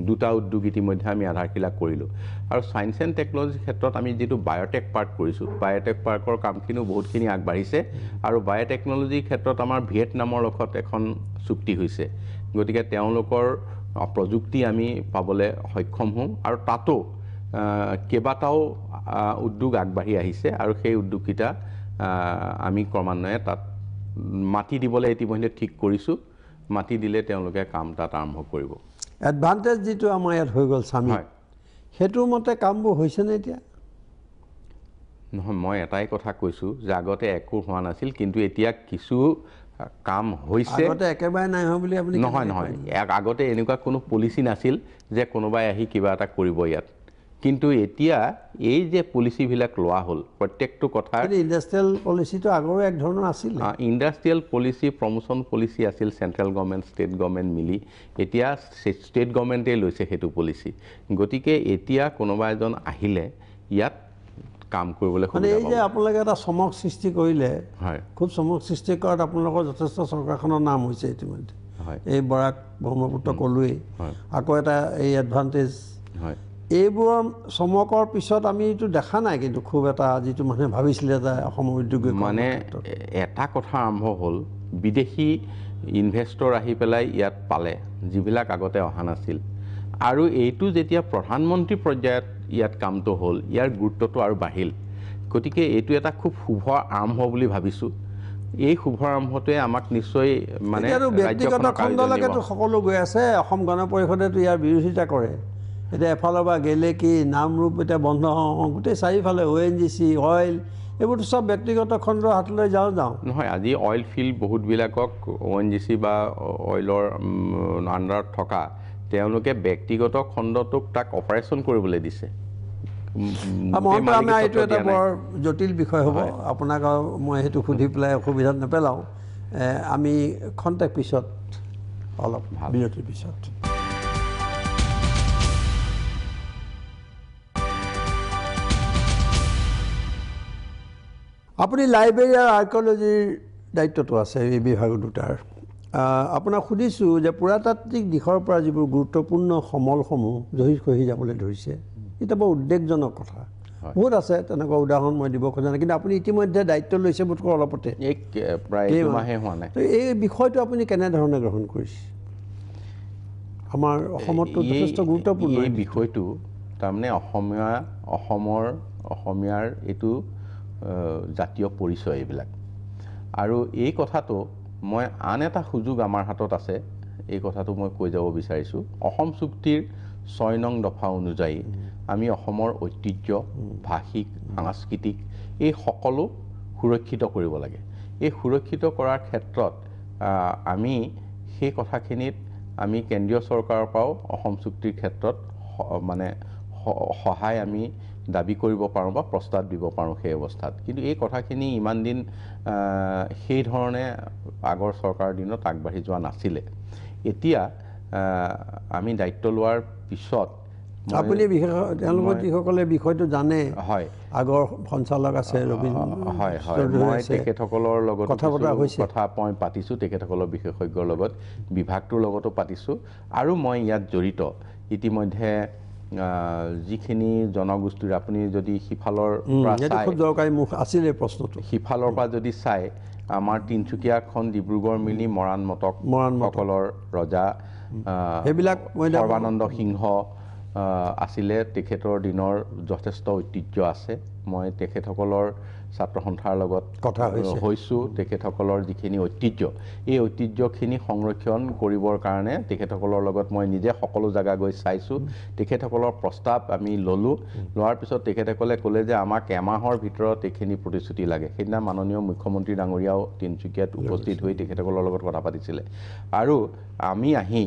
দুটা উদ্যোগ ইতিমধ্যে আমি আধাৰশিলা কৰিলোঁ আৰু সায়েন্স এণ্ড টেকনলজিৰ ক্ষেত্ৰত আমি যিটো বায়'টেক পাৰ্ক কৰিছোঁ বায়'টেক পাৰ্কৰ কামখিনিও বহুতখিনি আগবাঢ়িছে আৰু বায়'টেকনলজিৰ ক্ষেত্ৰত আমাৰ ভিয়েটনামৰ লগত এখন চুক্তি হৈছে গতিকে তেওঁলোকৰ প্ৰযুক্তি আমি পাবলৈ সক্ষম হ'ম আৰু তাতো কেইবাটাও উদ্যোগ আগবাঢ়ি আহিছে আৰু সেই উদ্যোগকেইটা আমি ক্ৰমান্বয়ে তাত মাটি দিবলৈ ইতিমধ্যে ঠিক কৰিছোঁ মাটি দিলে তেওঁলোকে কাম তাত আৰম্ভ কৰিব এডভান্টেজ যিটো আমাৰ ইয়াত হৈ গ'ল সামিট সেইটোৰ মতে কামবোৰ হৈছেনে এতিয়া নহয় মই এটাই কথা কৈছোঁ যে আগতে একো হোৱা নাছিল কিন্তু এতিয়া কিছু কাম হৈছে আগতে একেবাৰে নাই হোৱা বুলি আপুনি নহয় আগতে এনেকুৱা কোনো পলিচি নাছিল যে কোনোবাই আহি কিবা এটা কৰিব ইয়াত কিন্তু এতিয়া এই যে পলিচিবিলাক লোৱা হ'ল প্ৰত্যেকটো কথা ইণ্ডাষ্ট্ৰিয়েল পলিচিটো আগৰো এক ধৰণৰ আছিল ইণ্ডাষ্ট্ৰিয়েল পলিচি প্ৰমোশ্যন পলিচি আছিল চেণ্ট্ৰেল গভৰ্ণমেণ্ট ষ্টেট গভৰ্ণমেণ্ট মিলি এতিয়া ষ্টেট গভৰ্ণমেণ্টেই লৈছে সেইটো পলিচি গতিকে এতিয়া কোনোবা এজন আহিলে ইয়াত কাম কৰিবলৈ মানে এই যে আপোনালোকে এটা চমক সৃষ্টি কৰিলে খুব চমক সৃষ্টি কৰাত আপোনালোকৰ যথেষ্ট চৰকাৰখনৰ নাম হৈছে ইতিমধ্যে এই বৰাক ব্ৰহ্মপুত্ৰ ক'লোৱেই আকৌ এটা এই এডভান্টেজ এইবোৰৰ চমকৰ পিছত আমি এইটো দেখা নাই কিন্তু খুব এটা যিটো মানুহে ভাবিছিলে যে অসমৰ উদ্যোগী মানে এটা কথা আৰম্ভ হ'ল বিদেশী ইনভেষ্টৰ আহি পেলাই ইয়াত পালে যিবিলাক আগতে অহা নাছিল আৰু এইটো যেতিয়া প্ৰধানমন্ত্ৰী পৰ্যায়ত ইয়াত কামটো হ'ল ইয়াৰ গুৰুত্বটো আৰু বাঢ়িল গতিকে এইটো এটা খুব শুভ আৰম্ভ বুলি ভাবিছোঁ এই শুভ আৰম্ভটোৱে আমাক নিশ্চয় মানে ব্যক্তিগত খণ্ডলৈকেতো সকলো গৈ আছে অসম গণ পৰিষদেতো ইয়াৰ বিৰোধিতা কৰে এতিয়া এফালৰ পৰা গেলেকী নামৰূপ এতিয়া বন্ধ গোটেই চাৰিওফালে ONGC অইল এইবোৰতো চব ব্যক্তিগত খণ্ডৰ হাতলৈ যাওঁ নহয় আজি অইল ফিল্ড বহুতবিলাকক ONGC বা অইলৰ আণ্ডাৰত থকা তেওঁলোকে ব্যক্তিগত খণ্ডটোক তাক অপাৰেশ্যন কৰিবলৈ দিছে মহন্ত আমাৰ এইটো এটা বৰ জটিল বিষয় হ'ব আপোনাক মই সেইটো সুধি পেলাই অসুবিধাত নেপেলাওঁ আমি খন্তেক পিছত অলপ বিৰতিৰ পিছত আপুনি লাইব্ৰেৰী আৰু আৰ্কিঅলজিৰ দায়িত্বটো আছে এই বিভাগ দুটাৰ আপোনাক সুধিছোঁ যে পুৰাতাত্ত্বিক দিশৰ পৰা যিবোৰ গুৰুত্বপূৰ্ণ সমলসমূহ জহি খহি যাবলৈ ধৰিছে এটা বৰ উদ্বেগজনক কথা বহুত আছে তেনেকুৱা উদাহৰণ মই দিব খোজা নাই কিন্তু আপুনি ইতিমধ্যে দায়িত্ব লৈছে বোধকৰো অলপতে প্ৰায় দুমাহে হোৱা নাই এই বিষয়টো আপুনি কেনেধৰণে গ্ৰহণ কৰিছে আমাৰ অসমতো যথেষ্ট গুৰুত্বপূৰ্ণ এই বিষয়টো তাৰমানে অসমীয়াৰ এইটো জাতীয় পৰিচয় এইবিলাক আৰু এই কথাটো মই আন এটা সুযোগ আমাৰ হাতত আছে এই কথাটো মই কৈ যাব বিচাৰিছোঁ অসম চুক্তিৰ 6 নং দফা অনুযায়ী আমি অসমৰ ঐতিহ্য ভাষিক সাংস্কৃতিক এই সকলো সুৰক্ষিত কৰিব লাগে এই সুৰক্ষিত কৰাৰ ক্ষেত্ৰত আমি সেই কথাখিনিত আমি কেন্দ্ৰীয় চৰকাৰৰ পৰাও অসম চুক্তিৰ ক্ষেত্ৰত মানে সহায় আমি দাবী কৰিব পাৰোঁ বা প্ৰস্তাৱ দিব পাৰোঁ সেই অৱস্থাত কিন্তু এই কথাখিনি ইমান দিন সেই ধৰণে আগৰ চৰকাৰৰ দিনত আগবাঢ়ি যোৱা নাছিলে এতিয়া আমি দায়িত্ব লোৱাৰ পিছত আপুনি তেওঁলোকৰ যিসকলে বিষয়টো জানে হয় আগৰ সঞ্চালক আছে ৰবীন্দ্ৰ হয় হয় মই তেখেতসকলৰ লগত কথা মই পাতিছোঁ তেখেতসকলৰ বিশেষজ্ঞৰ লগত বিভাগটোৰ লগতো পাতিছোঁ আৰু মই ইয়াত জড়িত ইতিমধ্যে যিখিনি জনগোষ্ঠীৰ আপুনি যদি সিফালৰ পৰা চাই খুব দৰকাৰী মুখ আছিলে প্ৰশ্নটো সিফালৰ পৰা যদি চাই আমাৰ তিনিচুকীয়াখন ডিব্ৰুগড় মিলি মৰাণসকলৰ ৰজা সেইবিলাক সৰ্বানন্দ সিংহ আছিলে তেখেতৰ দিনৰ যথেষ্ট ঐতিহ্য আছে মই তেখেতসকলৰ ছাত্ৰ সন্থাৰ লগত কথা হৈছোঁ তেখেতসকলৰ যিখিনি ঐতিহ্য এই ঐতিহ্যখিনি সংৰক্ষণ কৰিবৰ কাৰণে তেখেতসকলৰ লগত মই নিজে সকলো জাগা গৈ চাইছোঁ তেখেতসকলৰ প্ৰস্তাৱ আমি ল'লোঁ লোৱাৰ পিছত তেখেতসকলে ক'লে যে আমাক এমাহৰ ভিতৰত এইখিনি প্ৰতিশ্ৰুতি লাগে সেইদিনা মাননীয় মুখ্যমন্ত্ৰী ডাঙৰীয়াও তিনিচুকীয়াত উপস্থিত হৈ তেখেতসকলৰ লগত কথা পাতিছিলে আৰু আমি আহি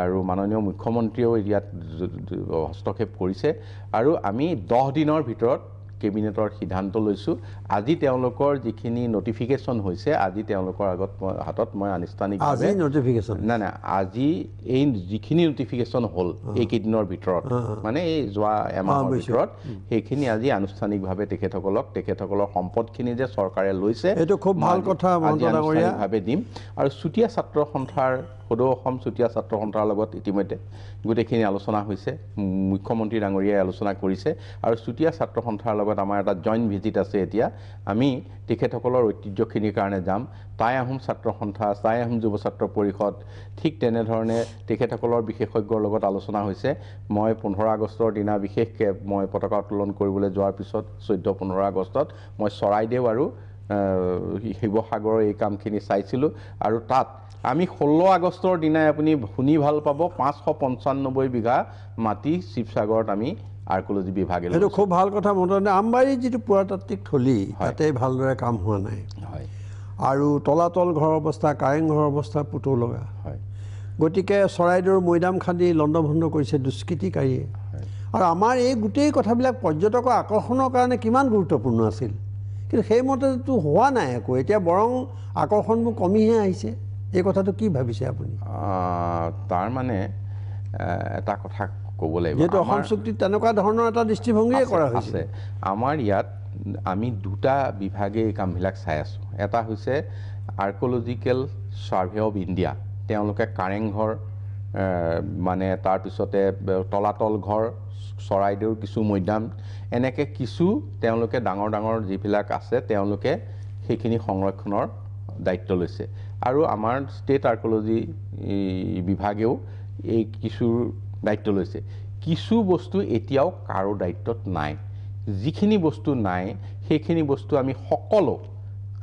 আৰু মাননীয় মুখ্যমন্ত্ৰীয়েও ইয়াত হস্তক্ষেপ কৰিছে আৰু আমি 10 দিনৰ ভিতৰত কেবিনেটৰ সিদ্ধান্ত লৈছোঁ আজি তেওঁলোকৰ যিখিনি নটিফিকেশ্যন হৈছে আজি তেওঁলোকৰ হাতত মই আনুষ্ঠানিকভাৱে নাই আজি এই যিখিনি নটিফিকেশ্যন হ'ল এইকেইদিনৰ ভিতৰত মানে এই যোৱা এমাহৰ ভিতৰত সেইখিনি আজি আনুষ্ঠানিকভাৱে তেখেতসকলৰ সম্পদখিনি যে চৰকাৰে লৈছে এইটো খুব ভাল কথা আনুষ্ঠানিকভাৱে দিম আৰু চুতীয়া ছাত্ৰ সন্থাৰ সদৌ অসম চুতীয়া ছাত্ৰ সন্থাৰ লগত ইতিমধ্যে গোটেইখিনি আলোচনা হৈছে মুখ্যমন্ত্ৰী ডাঙৰীয়াই আলোচনা কৰিছে আৰু চুতীয়া ছাত্ৰ সন্থাৰ লগত আমাৰ এটা জইণ্ট ভিজিট আছে এতিয়া আমি তেখেতসকলৰ ঐতিহ্যখিনিৰ কাৰণে যাম টাই আহোম ছাত্ৰ সন্থা টাই আহোম যুৱ ছাত্ৰ পৰিষদ ঠিক তেনেধৰণে তেখেতসকলৰ বিশেষজ্ঞৰ লগত আলোচনা হৈছে মই 15 আগষ্টৰ দিনা বিশেষকৈ মই পতাকা উত্তোলন কৰিবলৈ যোৱাৰ পিছত 14-15 আগষ্টত মই চৰাইদেউ আৰু শিৱসাগৰৰ এই কামখিনি চাইছিলোঁ আৰু তাত আমি 16 আগষ্টৰ দিনাই আপুনি শুনি ভাল পাব 595 বিঘা মাটি শিৱসাগৰত আমি আৰ্কিঅলজি বিভাগে এইটো খুব ভাল কথা মনত আমবাৰী যিটো পুৰাতাত্ত্বিক থলী তাতে ভালদৰে কাম হোৱা নাই হয় আৰু তলাতল ঘৰৰ অৱস্থা কাৰেংঘৰৰ অৱস্থা পুতৌ লগা হয় গতিকে চৰাইদেউৰ মৈদাম খান্দি লণ্ডভণ্ড কৰিছে দুষ্কৃতিকাৰীয়ে আৰু আমাৰ এই গোটেই কথাবিলাক পৰ্যটকৰ আকৰ্ষণৰ কাৰণে কিমান গুৰুত্বপূৰ্ণ আছিল কিন্তু সেইমতেতো হোৱা নাই একো এতিয়া বৰং আকৰ্ষণবোৰ কমিহে আহিছে এই কথাটো কি ভাবিছে আপুনি তাৰ মানে এটা কথা ক'ব লাগিব যেহেতু অসম চুক্তিত তেনেকুৱা ধৰণৰ এটা দৃষ্টিভংগীয়ে কৰা হৈছে আমাৰ ইয়াত আমি দুটা বিভাগে এই কামবিলাক চাই আছোঁ এটা হৈছে আৰ্কিঅলজিকেল ছাৰ্ভে অফ ইণ্ডিয়া তেওঁলোকে কাৰেংঘৰ মানে তাৰপিছতে তলাতল ঘৰ চৰাইদেউৰ কিছু মৈদাম এনেকৈ কিছু তেওঁলোকে ডাঙৰ যিবিলাক আছে তেওঁলোকে সেইখিনি সংৰক্ষণৰ দায়িত্ব লৈছে আৰু আমাৰ ষ্টেট আৰ্কিঅলজি বিভাগেও এই কিছুৰ দায়িত্ব লৈছে কিছু বস্তু এতিয়াও কাৰো দায়িত্বত নাই যিখিনি বস্তু নাই সেইখিনি বস্তু আমি সকলো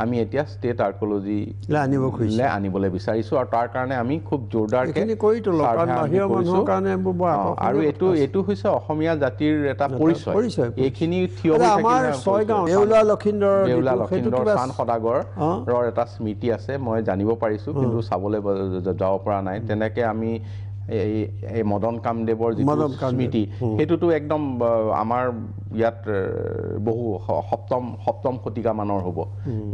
আমি এতিয়া ষ্টেট আৰ্কলজি আনিব খুজিছে আনিবলৈ বিচাৰিছোঁ আৰু তাৰ কাৰণে আমি খুব জোৰদাৰকৈ এইখিনি কৰি তোলো কাৰণ বাহিৰৰ মানুহৰ কাৰণে এইবোৰ বৰ আৰু এইটো হৈছে অসমীয়া জাতিৰ এটা পৰিচয় এইখিনি থিয় হৈ আমাৰ ছয়গাঁও দেউলা লখিন্দৰ চান সদাগৰৰ এটা স্মৃতি আছে মই জানিব পাৰিছোঁ কিন্তু চাবলৈ যাব পৰা নাই তেনেকৈ আমি এই মদন কামদেৱৰ যিটো স্মৃতি সেইটোতো একদম আমাৰ ইয়াত বহু সপ্তম শতিকা মানৰ হ'ব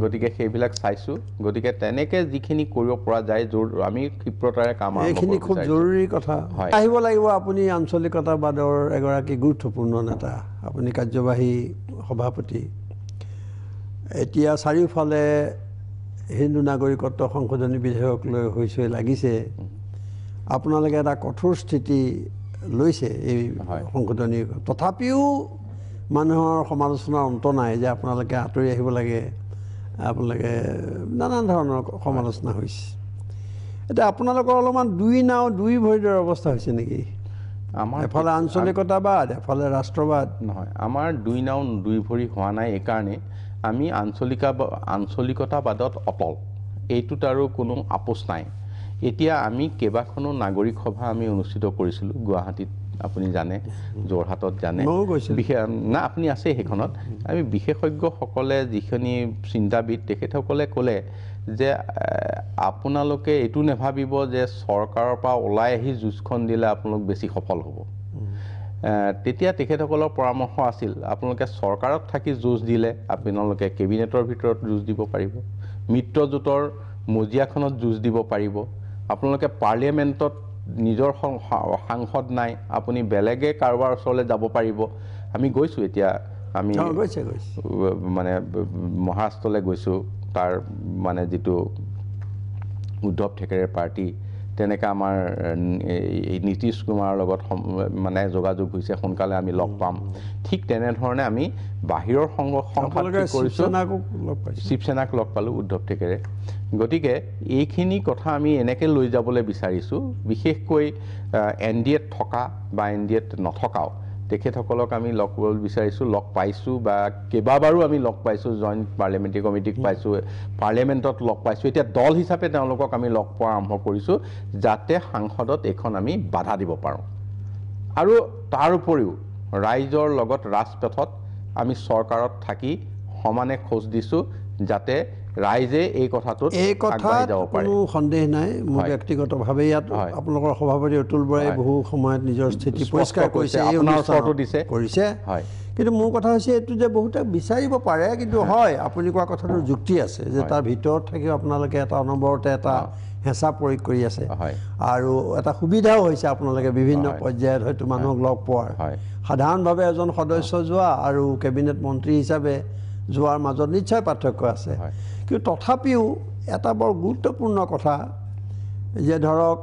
গতিকে সেইবিলাক চাইছোঁ গতিকে তেনেকৈ যিখিনি কৰিব পৰা যায় আমি ক্ষিপ্ৰতাৰে কাম এইখিনি খুব জৰুৰী কথা আহিব লাগিব আপুনি আঞ্চলিকতাবাদৰ এগৰাকী গুৰুত্বপূৰ্ণ নেতা আপুনি কাৰ্যবাহী সভাপতি এতিয়া চাৰিওফালে হিন্দু নাগৰিকত্ব সংশোধনী বিধেয়ক লৈ হৈ লাগিছে আপোনালোকে এটা কঠোৰ স্থিতি লৈছে এই সংশোধনী তথাপিও মানুহৰ সমালোচনাৰ অন্ত নাই যে আপোনালোকে আঁতৰি আহিব লাগে আপোনালোকে নানান ধৰণৰ সমালোচনা হৈছে এতিয়া আপোনালোকৰ অলপমান দুই নাও দুই ভৰিৰ অৱস্থা হৈছে নেকি আমাৰ এফালে আঞ্চলিকতাবাদ এফালে ৰাষ্ট্ৰবাদ নহয় আমাৰ দুই নাও দুই ভৰি হোৱা নাই এইকাৰণে আমি আঞ্চলিকতাবাদত অটল এইটোত আৰু কোনো আপোচ নাই এতিয়া আমি কেইবাখনো নাগৰিক সভা আমি অনুষ্ঠিত কৰিছিলোঁ গুৱাহাটীত আপুনি জানে যোৰহাটত জানে না আপুনি আছে সেইখনত আমি বিশেষজ্ঞসকলে যিখিনি চিন্তাবিদ তেখেতসকলে ক'লে যে আপোনালোকে এইটো নেভাবিব যে চৰকাৰৰ পৰা ওলাই আহি যুঁজখন দিলে আপোনালোক বেছি সফল হ'ব তেতিয়া তেখেতসকলৰ পৰামৰ্শ আছিল আপোনালোকে চৰকাৰত থাকি যুঁজ দিলে আপোনালোকে কেবিনেটৰ ভিতৰত যুঁজ দিব পাৰিব মিত্ৰজোঁটৰ মজিয়াখনত যুঁজ দিব পাৰিব আপোনালোকে পাৰ্লিয়ামেণ্টত নিজৰ সাংসদ নাই আপুনি বেলেগে কাৰোবাৰ ওচৰলৈ যাব পাৰিব আমি গৈছোঁ এতিয়া আমি মানে মহাৰাষ্ট্ৰলৈ গৈছোঁ তাৰ মানে যিটো উদ্ধৱ ঠাকৰেৰ পাৰ্টি তেনেকৈ আমাৰ এই নীতিশ কুমাৰৰ লগত মানে যোগাযোগ হৈছে সোনকালে আমি লগ পাম ঠিক তেনেধৰণে আমি বাহিৰৰ সংঘাত কৰিছোঁ শিৱসেনাক লগ পালোঁ উদ্ধৱ ঠাকৰে গতিকে এইখিনি কথা আমি এনেকৈ লৈ যাবলৈ বিচাৰিছোঁ বিশেষকৈ NDAত থকা বা NDAত নথকাও তেখেতসকলক আমি লগ কৰিব বিচাৰিছোঁ লগ পাইছোঁ বা কেইবাবাৰো আমি লগ পাইছোঁ জইণ্ট পাৰ্লিয়ামেণ্টাৰী কমিটিক পাইছোঁ পাৰ্লিয়ামেণ্টত লগ পাইছোঁ এতিয়া দল হিচাপে তেওঁলোকক আমি লগ পোৱা আৰম্ভ কৰিছোঁ যাতে সাংসদত এইখন আমি বাধা দিব পাৰোঁ আৰু তাৰ উপৰিও ৰাইজৰ লগত ৰাজপথত আমি চৰকাৰত থাকি সমানে খোজ দিছোঁ যাতে ৰাইজে এই কথাটোত আগবাঢ়ি যাব পাৰে কোনো সন্দেহ নাই মোৰ ব্যক্তিগতভাৱে ইয়াত আপোনালোকৰ সভাপতি অতুল বৰাই বহু সময়ত নিজৰ স্থিতি পৰিষ্কাৰ কৰিছে আপোনাৰ ওচৰতো দিছে কৰিছে কিন্তু মোৰ কথা হৈছে এইটো যে বহুতে বিচাৰিব পাৰে কিন্তু হয় আপুনি কোৱা কথাটোৰ যুক্তি আছে যে তাৰ ভিতৰত থাকিও আপোনালোকে এটা অনবৰতে এটা হেঁচা প্ৰয়োগ কৰি আছে আৰু এটা সুবিধাও হৈছে আপোনালোকে বিভিন্ন পৰ্যায়ত হয়তো মানুহক লগ পোৱাৰ সাধাৰণভাৱে এজন সদস্য যোৱা আৰু কেবিনেট মন্ত্ৰী হিচাপে যোৱাৰ মাজত নিশ্চয় পাৰ্থক্য আছে কিন্তু তথাপিও এটা বৰ গুৰুত্বপূৰ্ণ কথা যে ধৰক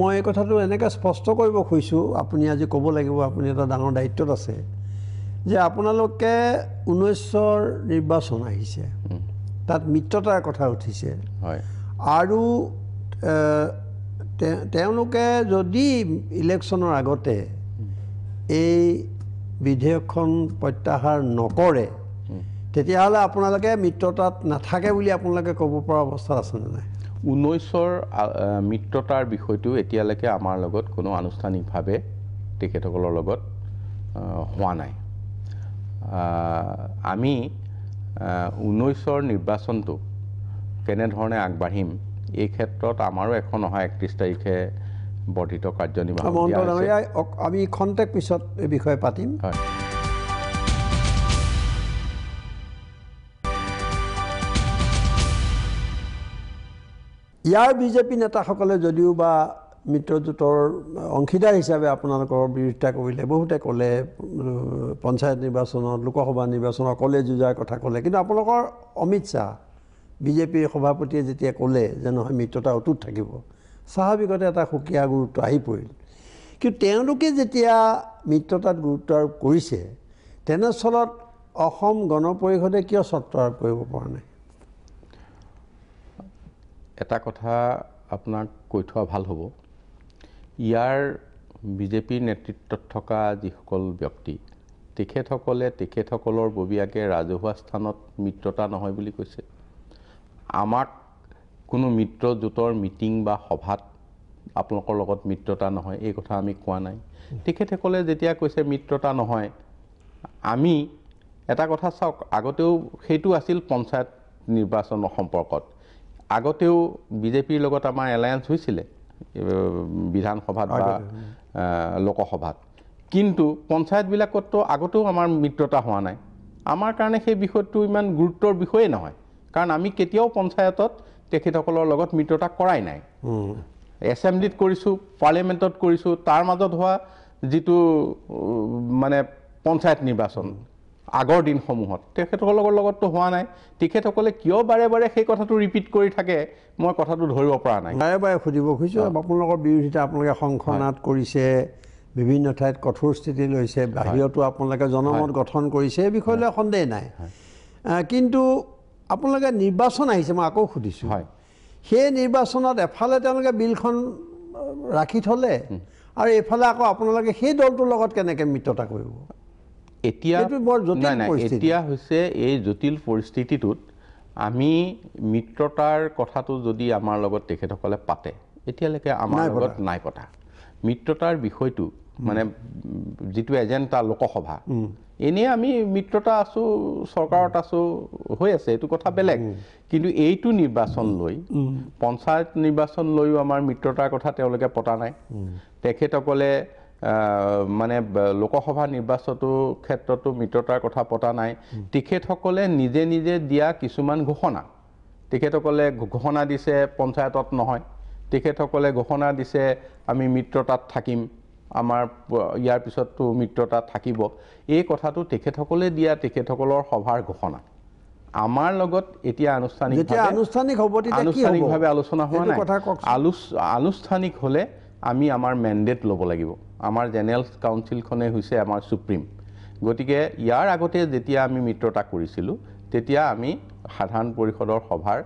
মই এই কথাটো এনেকৈ স্পষ্ট কৰিব খুজিছোঁ আপুনি আজি ক'ব লাগিব আপুনি এটা ডাঙৰ দায়িত্বত আছে যে আপোনালোকে 19ৰ নিৰ্বাচন আহিছে তাত মিত্ৰতাৰ কথা উঠিছে আৰু তেওঁলোকে যদি ইলেকশ্যনৰ আগতে এই বিধেয়কখন প্ৰত্যাহাৰ নকৰে তেতিয়াহ'লে আপোনালোকে মিত্ৰতাত নাথাকে বুলি আপোনালোকে ক'ব পৰা অৱস্থাত আছেনে নাই 19ৰ মিত্ৰতাৰ বিষয়টো এতিয়ালৈকে আমাৰ লগত কোনো আনুষ্ঠানিকভাৱে তেখেতসকলৰ লগত হোৱা নাই আমি 19ৰ নিৰ্বাচনটো কেনেধৰণে আগবাঢ়িম এই ক্ষেত্ৰত আমাৰো এখন অহা 31 তাৰিখে বৰ্ধিত কাৰ্যনিৰ্বাহী আমি খন্তেক পিছত এই বিষয়ে পাতিম ইয়াৰ বিজেপি নেতাসকলে যদিও বা মিত্ৰজোঁটৰ অংশীদাৰ হিচাপে আপোনালোকৰ বিৰোধিতা কৰিলে বহুতে ক'লে পঞ্চায়ত নিৰ্বাচনত লোকসভা নিৰ্বাচনত অকলে যুঁজাৰ কথা ক'লে কিন্তু আপোনালোকৰ অমিত শ্বাহ বিজেপিৰ সভাপতিয়ে যেতিয়া ক'লে যে নহয় মিত্ৰতা অটুট থাকিব স্বাভাৱিকতে এটা সুকীয়া গুৰুত্ব আহি পৰিল কিন্তু তেওঁলোকে যেতিয়া মিত্ৰতাত গুৰুত্ব আৰোপ কৰিছে তেনেস্থলত অসম গণ পৰিষদে কিয় চৰ্ত আৰোপ কৰিব পৰা নাই এটা কথা আপোনাক কৈ থোৱা ভাল হ'ব ইয়াৰ বিজেপিৰ নেতৃত্বত থকা যিসকল ব্যক্তি তেখেতসকলৰ ববীয়াকে ৰাজহুৱা স্থানত মিত্ৰতা নহয় বুলি কৈছে। আমাক কোনো মিত্ৰজোঁটৰ মিটিং বা সভাত আপোনালোকৰ লগত মিত্ৰতা নহয় এই কথা আমি কোৱা নাই। তেখেতসকলে যেতিয়া কৈছে মিত্ৰতা নহয়, আমি এটা কথা চাওক, আগতেও সেইটো আছিল পঞ্চায়ত নিৰ্বাচনৰ সম্পৰ্কত। আগতেও বিজেপিৰ লগত আমাৰ এলায়েন্স হৈছিলে বিধানসভাত বা লোকসভাত, কিন্তু পঞ্চায়তবিলাকতো আগতেও আমাৰ মিত্ৰতা হোৱা নাই। আমাৰ কাৰণে সেই বিষয়টো ইমান গুৰুত্বৰ বিষয়ে নহয়, কাৰণ আমি কেতিয়াও পঞ্চায়তত তেখেতসকলৰ লগত মিত্ৰতা কৰাই নাই। এছেম্বলিত কৰিছোঁ, পাৰ্লিয়ামেণ্টত কৰিছোঁ, তাৰ মাজত হোৱা যিটো মানে পঞ্চায়ত নিৰ্বাচন আগৰ দিনসমূহত তেখেতসকলৰ লগততো হোৱা নাই। তেখেতসকলে কিয় বাৰে বাৰে সেই কথাটো ৰিপিট কৰি থাকে মই কথাটো ধৰিব পৰা নাই। বাৰে বাৰে সুধিব খুজিছোঁ, আপোনালোকৰ বিৰোধিতা আপোনালোকে সংসদত কৰিছে, বিভিন্ন ঠাইত কঠোৰ স্থিতি লৈছে, বাহিৰতো আপোনালোকে জনমত গঠন কৰিছে, এই বিষয়লৈ সন্দেহ নাই। কিন্তু আপোনালোকে নিৰ্বাচন আহিছে, মই আকৌ সুধিছোঁ, সেই নিৰ্বাচনত এফালে তেওঁলোকে বিলখন ৰাখি থ'লে আৰু এইফালে আকৌ আপোনালোকে সেই দলটোৰ লগত কেনেকৈ মিত্ৰতা কৰিব? এতিয়া হৈছে এই জটিল পৰিস্থিতিটোত আমি মিত্ৰতাৰ কথাটো যদি আমাৰ লগত তেখেতসকলে পাতে, এতিয়ালৈকে আমাৰ লগত নাই পতা। মিত্ৰতাৰ বিষয়টো মানে যিটো এজেণ্ডা লোকসভা, এনেই আমি মিত্ৰতা আছোঁ, চৰকাৰত আছোঁ, হৈ আছে, এইটো কথা বেলেগ। কিন্তু এইটো নিৰ্বাচন লৈ, পঞ্চায়ত নিৰ্বাচন লৈও আমাৰ মিত্ৰতাৰ কথা তেওঁলোকে পতা নাই। তেখেতসকলে মানে লোকসভা নিৰ্বাচনটো ক্ষেত্ৰতো মিত্ৰতাৰ কথা পতা নাই। তেখেতসকলে নিজে নিজে দিয়া কিছুমান ঘোষণা, তেখেতসকলে ঘোষণা দিছে পঞ্চায়তত নহয়, তেখেতসকলে ঘোষণা দিছে আমি মিত্ৰতাত থাকিম, আমাৰ ইয়াৰ পিছততো মিত্ৰতা থাকিব। এই কথাটো তেখেতসকলে দিয়া তেখেতসকলৰ সভাৰ ঘোষণা। আমাৰ লগত এতিয়া আনুষ্ঠানিকভাৱে আলোচনা হোৱা নাই। আনুষ্ঠানিক হ'লে আমি আমাৰ মেণ্ডেট ল'ব লাগিব। আমাৰ জেনেৰেল কাউন্সিলখনে হৈছে আমাৰ সুপ্ৰিম। গতিকে ইয়াৰ আগতে যেতিয়া আমি মিত্ৰতা কৰিছিলোঁ তেতিয়া আমি সাধাৰণ পৰিষদৰ সভাৰ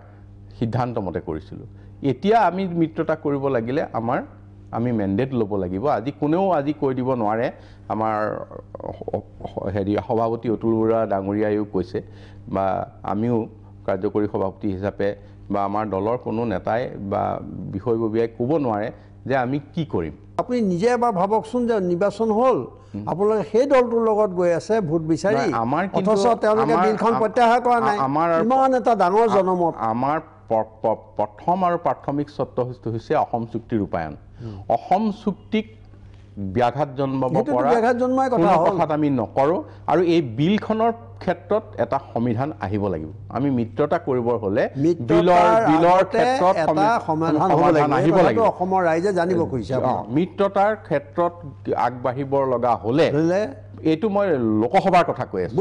সিদ্ধান্ত মতে কৰিছিলোঁ। এতিয়া আমি মিত্ৰতা কৰিব লাগিলে আমি মেণ্ডেট ল'ব লাগিব। কোনেও কৈ দিব নোৱাৰে, আমাৰ সভাপতি অতুল বৰুৱা ডাঙৰীয়াইও কৈছে বা আমিও কাৰ্যকৰী সভাপতি হিচাপে বা আমাৰ দলৰ কোনো নেতাই বা বিষয়ববীয়াই ক'ব নোৱাৰে যে আমি কি কৰিম। আপুনি নিজে এবাৰ ভাবকচোন যে নিৰ্বাচন হ'ল, আপোনালোকে সেই দলটোৰ লগত গৈ আছে ভোট বিচাৰি, অথচ তেওঁলোকে বিলখন প্ৰত্যাহাৰ কৰা নাই। ইমান এটা ডাঙৰ জনমত। আমাৰ প্ৰথম আৰু প্ৰাথমিক চৰ্ত হৈছে অসম চুক্তি ৰূপায়ণ। অসম চুক্তিক ব্যাঘাত জন্মাব পৰা কোনো কথাত আমি নকৰোঁ, আৰু এই বিলখনৰ ক্ষেত্ৰত এটা সংবিধান আহিব লাগিব। আমি মিত্ৰতা কৰিব হ'লে বিলৰ ক্ষেত্ৰত এটা সমাধান আহিব লাগিব। অসমৰ ৰাইজে জানিব খুজিছে। মিত্ৰতাৰ ক্ষেত্ৰত আগবাঢ়িব লগা হ'লে, এইটো মই লোকসভাৰ কথা কৈ আছোঁ,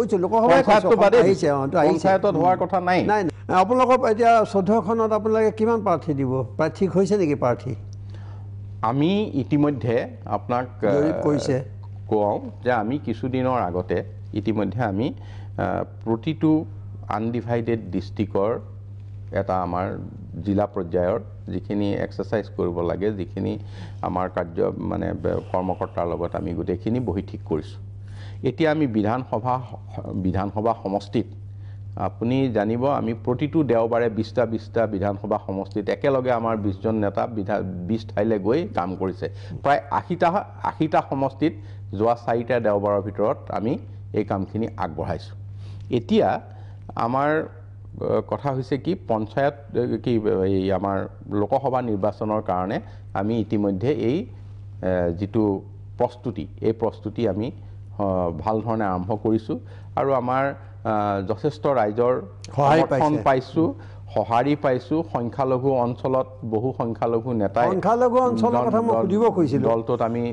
পঞ্চায়তত হোৱাৰ কথা নাই। আপোনালোকৰ এতিয়া 14খনত আপোনালোকে কিমান প্ৰাৰ্থী দিব? প্ৰায় ঠিক হৈছে নেকি প্ৰাৰ্থী? আমি ইতিমধ্যে আপোনাক কওঁ যে আমি কিছুদিনৰ আগতে ইতিমধ্যে আমি প্ৰতিটো আনডিভাইডেড ডিষ্ট্ৰিক্টৰ এটা আমাৰ জিলা পৰ্যায়ৰ যিখিনি এক্সাৰচাইজ কৰিব লাগে, যিখিনি আমাৰ মানে কৰ্মকৰ্তাৰ লগত আমি গোটেইখিনি বহি ঠিক কৰিছোঁ। এতিয়া আমি বিধানসভা সমষ্টিত আপুনি জানিব, আমি প্ৰতিটো দেওবাৰে 20টা বিধানসভা সমষ্টিত একেলগে আমাৰ 20জন নেতা 20 ঠাইলৈ গৈ কাম কৰিছে। প্ৰায় 80টা সমষ্টিত যোৱা 4টা দেওবাৰৰ ভিতৰত আমি এই কামখিনি আগবঢ়াইছোঁ। এতিয়া আমাৰ কথা হৈছে কি, পঞ্চায়ত এই আমাৰ লোকসভা নিৰ্বাচনৰ কাৰণে আমি ইতিমধ্যে এই যিটো প্ৰস্তুতি আমি ভাল ধৰণে আৰম্ভ কৰিছোঁ, আৰু আমাৰ যথেষ্ট ৰাইজৰ সমৰ্থন পাইছোঁ, সঁহাৰি পাইছোঁ। সংখ্যালঘু অঞ্চলত বহু সংখ্যালঘু নেতাই দলটোত আমি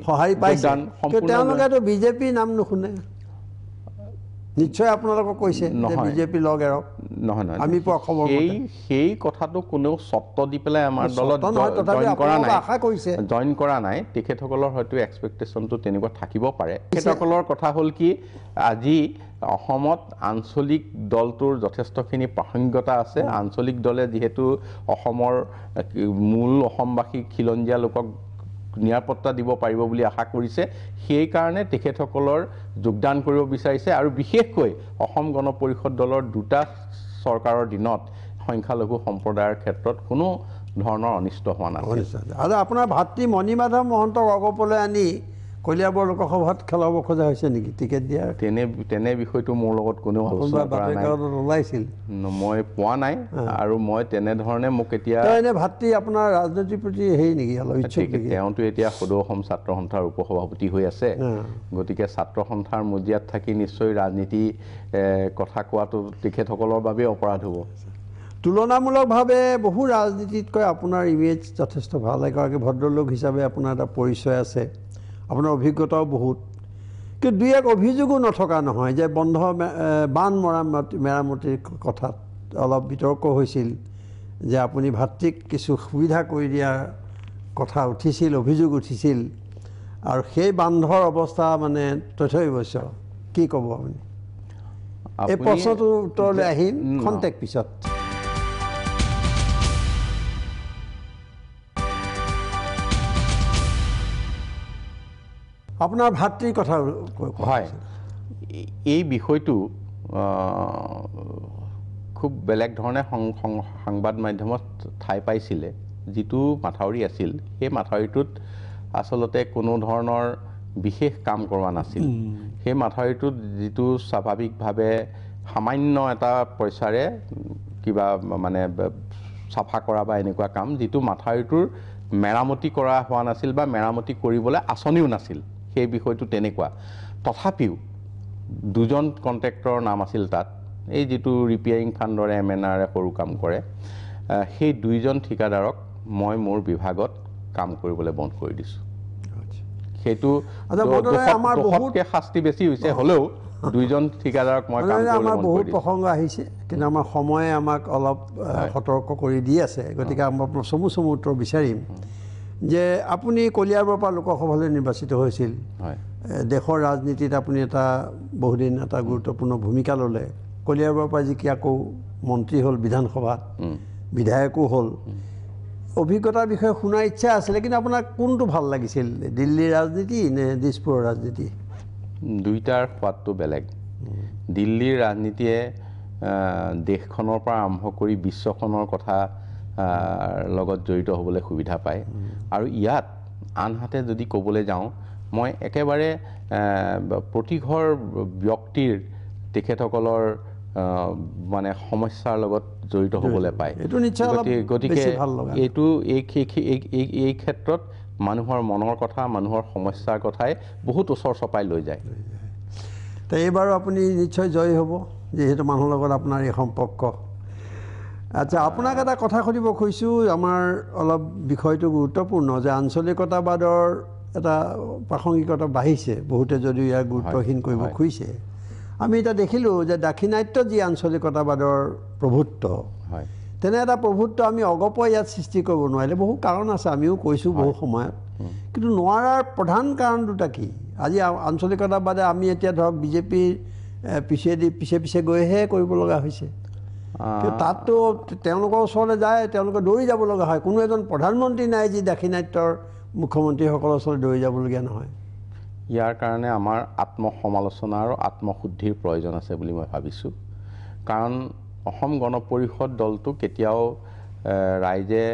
তেওঁলোকেতো বিজেপিৰ নাম নুশুনে, নিশ্চয় আপোনালোকক কৈছে বিজেপি লগ এৰক। নহয়, সেই কথাটো কোনেও চৰ্ত দি পেলাই আমাৰ দলত জইন কৰা নাই। তেখেতসকলৰ হয়তো এক্সপেক্টেশ্যনটো তেনেকুৱা থাকিব পাৰে। তেখেতসকলৰ কথা হ'ল কি, আজি অসমত আঞ্চলিক দলটোৰ যথেষ্টখিনি প্ৰাসংগিকতা আছে। আঞ্চলিক দলে যিহেতু অসমৰ মূল অসমবাসী খিলঞ্জীয়া লোকক নিৰাপত্তা দিব পাৰিব বুলি আশা কৰিছে সেইকাৰণে তেখেতসকলৰ যোগদান কৰিব বিচাৰিছে আৰু বিশেষকৈ অসম গণ পৰিষদ দলৰ দুটা চৰকাৰৰ দিনত সংখ্যালঘু সম্প্ৰদায়ৰ ক্ষেত্ৰত কোনো ধৰণৰ অনিষ্ট হোৱা নাছিল আৰু আপোনাৰ ভাতৃ মণিমাধৱ মহন্তক অগপলৈ আনি কলিয়াবৰ লোকসভাত খেলাব খোজা হৈছে নেকি টিকেট দিয়া তেনে বিষয়টো মোৰ লগত কোনেও আলোচনা কৰা নাই ওলাইছিল মই পোৱা নাই আৰু মই তেনেধৰণে মোক এতিয়া এনে ভাতৃ আপোনাৰ ৰাজনীতিৰ প্ৰতি হেৰি নেকি অলপ ইচ্ছুক নেকি তেওঁতো এতিয়া সদৌ অসম ছাত্ৰ সন্থাৰ উপসভাপতি হৈ আছে গতিকে ছাত্ৰ সন্থাৰ মজিয়াত থাকি নিশ্চয় ৰাজনীতি কথা কোৱাটো তেখেতসকলৰ বাবে অপৰাধ হ'ব তুলনামূলকভাৱে বহু ৰাজনীতিতকৈ আপোনাৰ ইমেজ যথেষ্ট ভাল এগৰাকী ভদ্ৰলোক হিচাপে আপোনাৰ এটা পৰিচয় আছে আপোনাৰ অভিজ্ঞতাও বহুত কিন্তু দুই এক অভিযোগো নথকা নহয় যে বন্ধ বান মেৰামতিৰ কথাত অলপ বিতৰ্ক হৈছিল যে আপুনি ভাতৃক কিছু সুবিধা কৰি দিয়াৰ কথা উঠিছিল অভিযোগ উঠিছিল আৰু সেই বান্ধৰ অৱস্থা মানে তথ্যবিবশ্য কি ক'ব আপুনি এই প্ৰশ্নটোৰ উত্তৰলৈ আহিম খন্তেক পিছত আপোনাৰ ভাতৃৰ কথা হয় এই বিষয়টো খুব বেলেগ ধৰণে সংবাদ মাধ্যমত ঠাই পাইছিলে যিটো মাথাউৰি আছিল সেই মাথাউৰিটোত আচলতে কোনো ধৰণৰ বিশেষ কাম কৰা নাছিল সেই মাথাউৰিটোত যিটো স্বাভাৱিকভাৱে সামান্য এটা পইচাৰে কিবা মানে চাফা কৰা বা এনেকুৱা কাম যিটো মাথাউৰিটোৰ মেৰামতি কৰা হোৱা নাছিল বা মেৰামতি কৰিবলৈ আঁচনিও নাছিল সেই বিষয়টো তেনেকুৱা তথাপিও দুজন কন্ট্ৰেক্টৰৰ নাম আছিল তাত এই যিটো ৰিপেয়াৰিং ফাণ্ডৰে এমএনআৰে সৰু কাম কৰে সেই দুইজন ঠিকাদাৰক মই মোৰ বিভাগত কাম কৰিবলৈ বন্ধ কৰি দিছোঁ সেইটো আমাৰ বহুতকৈ শাস্তি বেছি হৈছে হ'লেও দুইজন ঠিকাদাৰক মই কাম কৰিবলৈ আমাৰ বহুত প্ৰসংগ আহিছে কিন্তু আমাৰ সময়ে আমাক অলপ সতৰ্ক কৰি দি আছে গতিকে আমাৰ চমু উত্তৰ বিচাৰিম যে আপুনি কলিয়াবৰৰ পৰা লোকসভালৈ নিৰ্বাচিত হৈছিল দেশৰ ৰাজনীতিত আপুনি এটা বহুদিন এটা গুৰুত্বপূৰ্ণ ভূমিকা ল'লে কলিয়াবৰৰ পৰা যি কি আকৌ মন্ত্ৰী হ'ল বিধানসভাত বিধায়কো হ'ল অভিজ্ঞতাৰ বিষয়ে শুনাৰ ইচ্ছা আছিলে কিন্তু আপোনাক কোনটো ভাল লাগিছিল দিল্লীৰ ৰাজনীতি নে দিছপুৰৰ ৰাজনীতি দুইটাৰ সোৱাদটো বেলেগ দিল্লীৰ ৰাজনীতিয়ে দেশখনৰ পৰা আৰম্ভ কৰি বিশ্বখনৰ কথা লগত জড়িত হ'বলৈ সুবিধা পায় আৰু ইয়াত আনহাতে যদি ক'বলৈ যাওঁ মই একেবাৰে প্ৰতিঘৰ ব্যক্তিৰ তেখেতসকলৰ মানে সমস্যাৰ লগত জড়িত হ'বলৈ পায় গতিকে এইটো এই ক্ষেত্ৰত মানুহৰ মনৰ কথা মানুহৰ সমস্যাৰ কথাই বহুত ওচৰ চপাই লৈ যায় তো এইবাৰো আপুনি নিশ্চয় জয় হ'ব যিহেতু মানুহৰ লগত আপোনাৰ এই সম্পৰ্ক আচ্ছা আপোনাক এটা কথা সুধিব খুজিছোঁ আমাৰ অলপ বিষয়টো গুৰুত্বপূৰ্ণ যে আঞ্চলিকতাবাদৰ এটা প্ৰাসংগিকতা বাঢ়িছে বহুতে যদিও ইয়াৰ গুৰুত্বহীন কৰিব খুজিছে আমি এটা দেখিলোঁ যে দাক্ষিণাত্যত যি আঞ্চলিকতাবাদৰ প্ৰভুত্ব তেনে এটা প্ৰভুত্ব আমি অগপই ইয়াত সৃষ্টি কৰিব নোৱাৰিলে বহু কাৰণ আছে আমিও কৈছোঁ বহু সময়ত কিন্তু নোৱাৰাৰ প্ৰধান কাৰণ দুটা কি আজি আঞ্চলিকতাবাদে আমি এতিয়া ধৰক বিজেপিৰ পিছে গৈহে কৰিব লগা হৈছে তাততো তেওঁলোকৰ ওচৰলৈ যায় তেওঁলোকে দৌৰি যাব লগা হয় কোনো এজন প্ৰধানমন্ত্ৰী নাই যি দাক্ষিণাত্যৰ মুখ্যমন্ত্ৰীসকলৰ ওচৰলৈ দৌৰি যাবলগীয়া নহয় ইয়াৰ কাৰণে আমাৰ আত্মসমালোচনা আৰু আত্মশুদ্ধিৰ প্ৰয়োজন আছে বুলি মই ভাবিছোঁ কাৰণ অসম গণ পৰিষদ দলটো কেতিয়াও ৰাইজে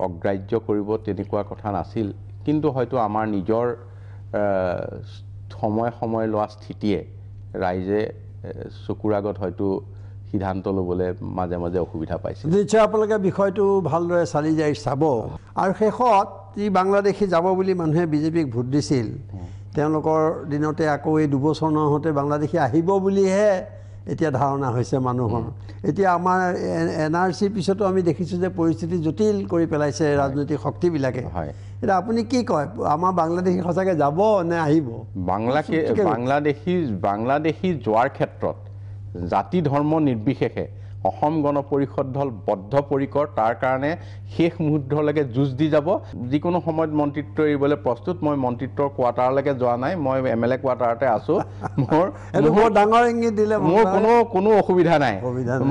অগ্ৰাহ্য কৰিব তেনেকুৱা কথা নাছিল কিন্তু হয়তো আমাৰ নিজৰ সময় লোৱা স্থিতিয়ে ৰাইজে চকুৰ আগত হয়তো সিদ্ধান্ত ল'বলৈ মাজে মাজে অসুবিধা পাইছে নিশ্চয় আপোনালোকে বিষয়টো ভালদৰে চালি যাই চাব আৰু শেষত যি বাংলাদেশী যাব বুলি মানুহে বিজেপিক ভোট দিছিল তেওঁলোকৰ দিনতে আকৌ এই দুবছৰ নহওঁতে বাংলাদেশী আহিব বুলিহে এতিয়া ধাৰণা হৈছে মানুহৰ এতিয়া আমাৰ এনআৰচিৰ পিছতো আমি দেখিছোঁ যে পৰিস্থিতি জটিল কৰি পেলাইছে ৰাজনৈতিক শক্তিবিলাকে এতিয়া আপুনি কি কয় আমাৰ বাংলাদেশী সঁচাকৈ যাব নে আহিব বাংলাদেশী যোৱাৰ ক্ষেত্ৰত জাতি ধৰ্ম নিৰ্বিশেষে অসম গণ পৰিষদ দল বদ্ধপৰিকৰ তাৰ কাৰণে শেষ মুহূৰ্তলৈকে যুঁজ দি যাব যিকোনো সময়ত মন্ত্ৰিত্ব এৰিবলৈ প্ৰস্তুত মই মন্ত্ৰিত্বৰ কোৱাৰ্টাৰলৈকে যোৱা নাই মই এমএলএ কোৱাৰ্টাৰতে আছোঁ মোৰ ডাঙৰ ইংগিত দিলে মোৰ কোনো অসুবিধা নাই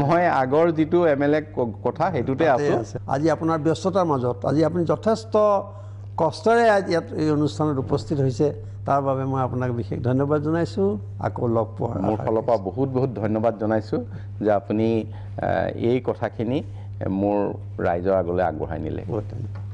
মই আগৰ যিটো এমএলএ কথা সেইটোতে আছোঁ আজি আপোনাৰ ব্যস্ততাৰ মাজত আজি আপুনি যথেষ্ট কষ্টৰে ইয়াত এই অনুষ্ঠানত উপস্থিত হৈছে তাৰ বাবে মই আপোনাক বিশেষ ধন্যবাদ জনাইছোঁ আকৌ লগ পোৱাৰ মোৰ ফালৰ পৰা বহুত বহুত ধন্যবাদ জনাইছোঁ যে আপুনি এই কথাখিনি মোৰ ৰাইজৰ আগলৈ আগবঢ়াই নিলে বহুত ধন্যবাদ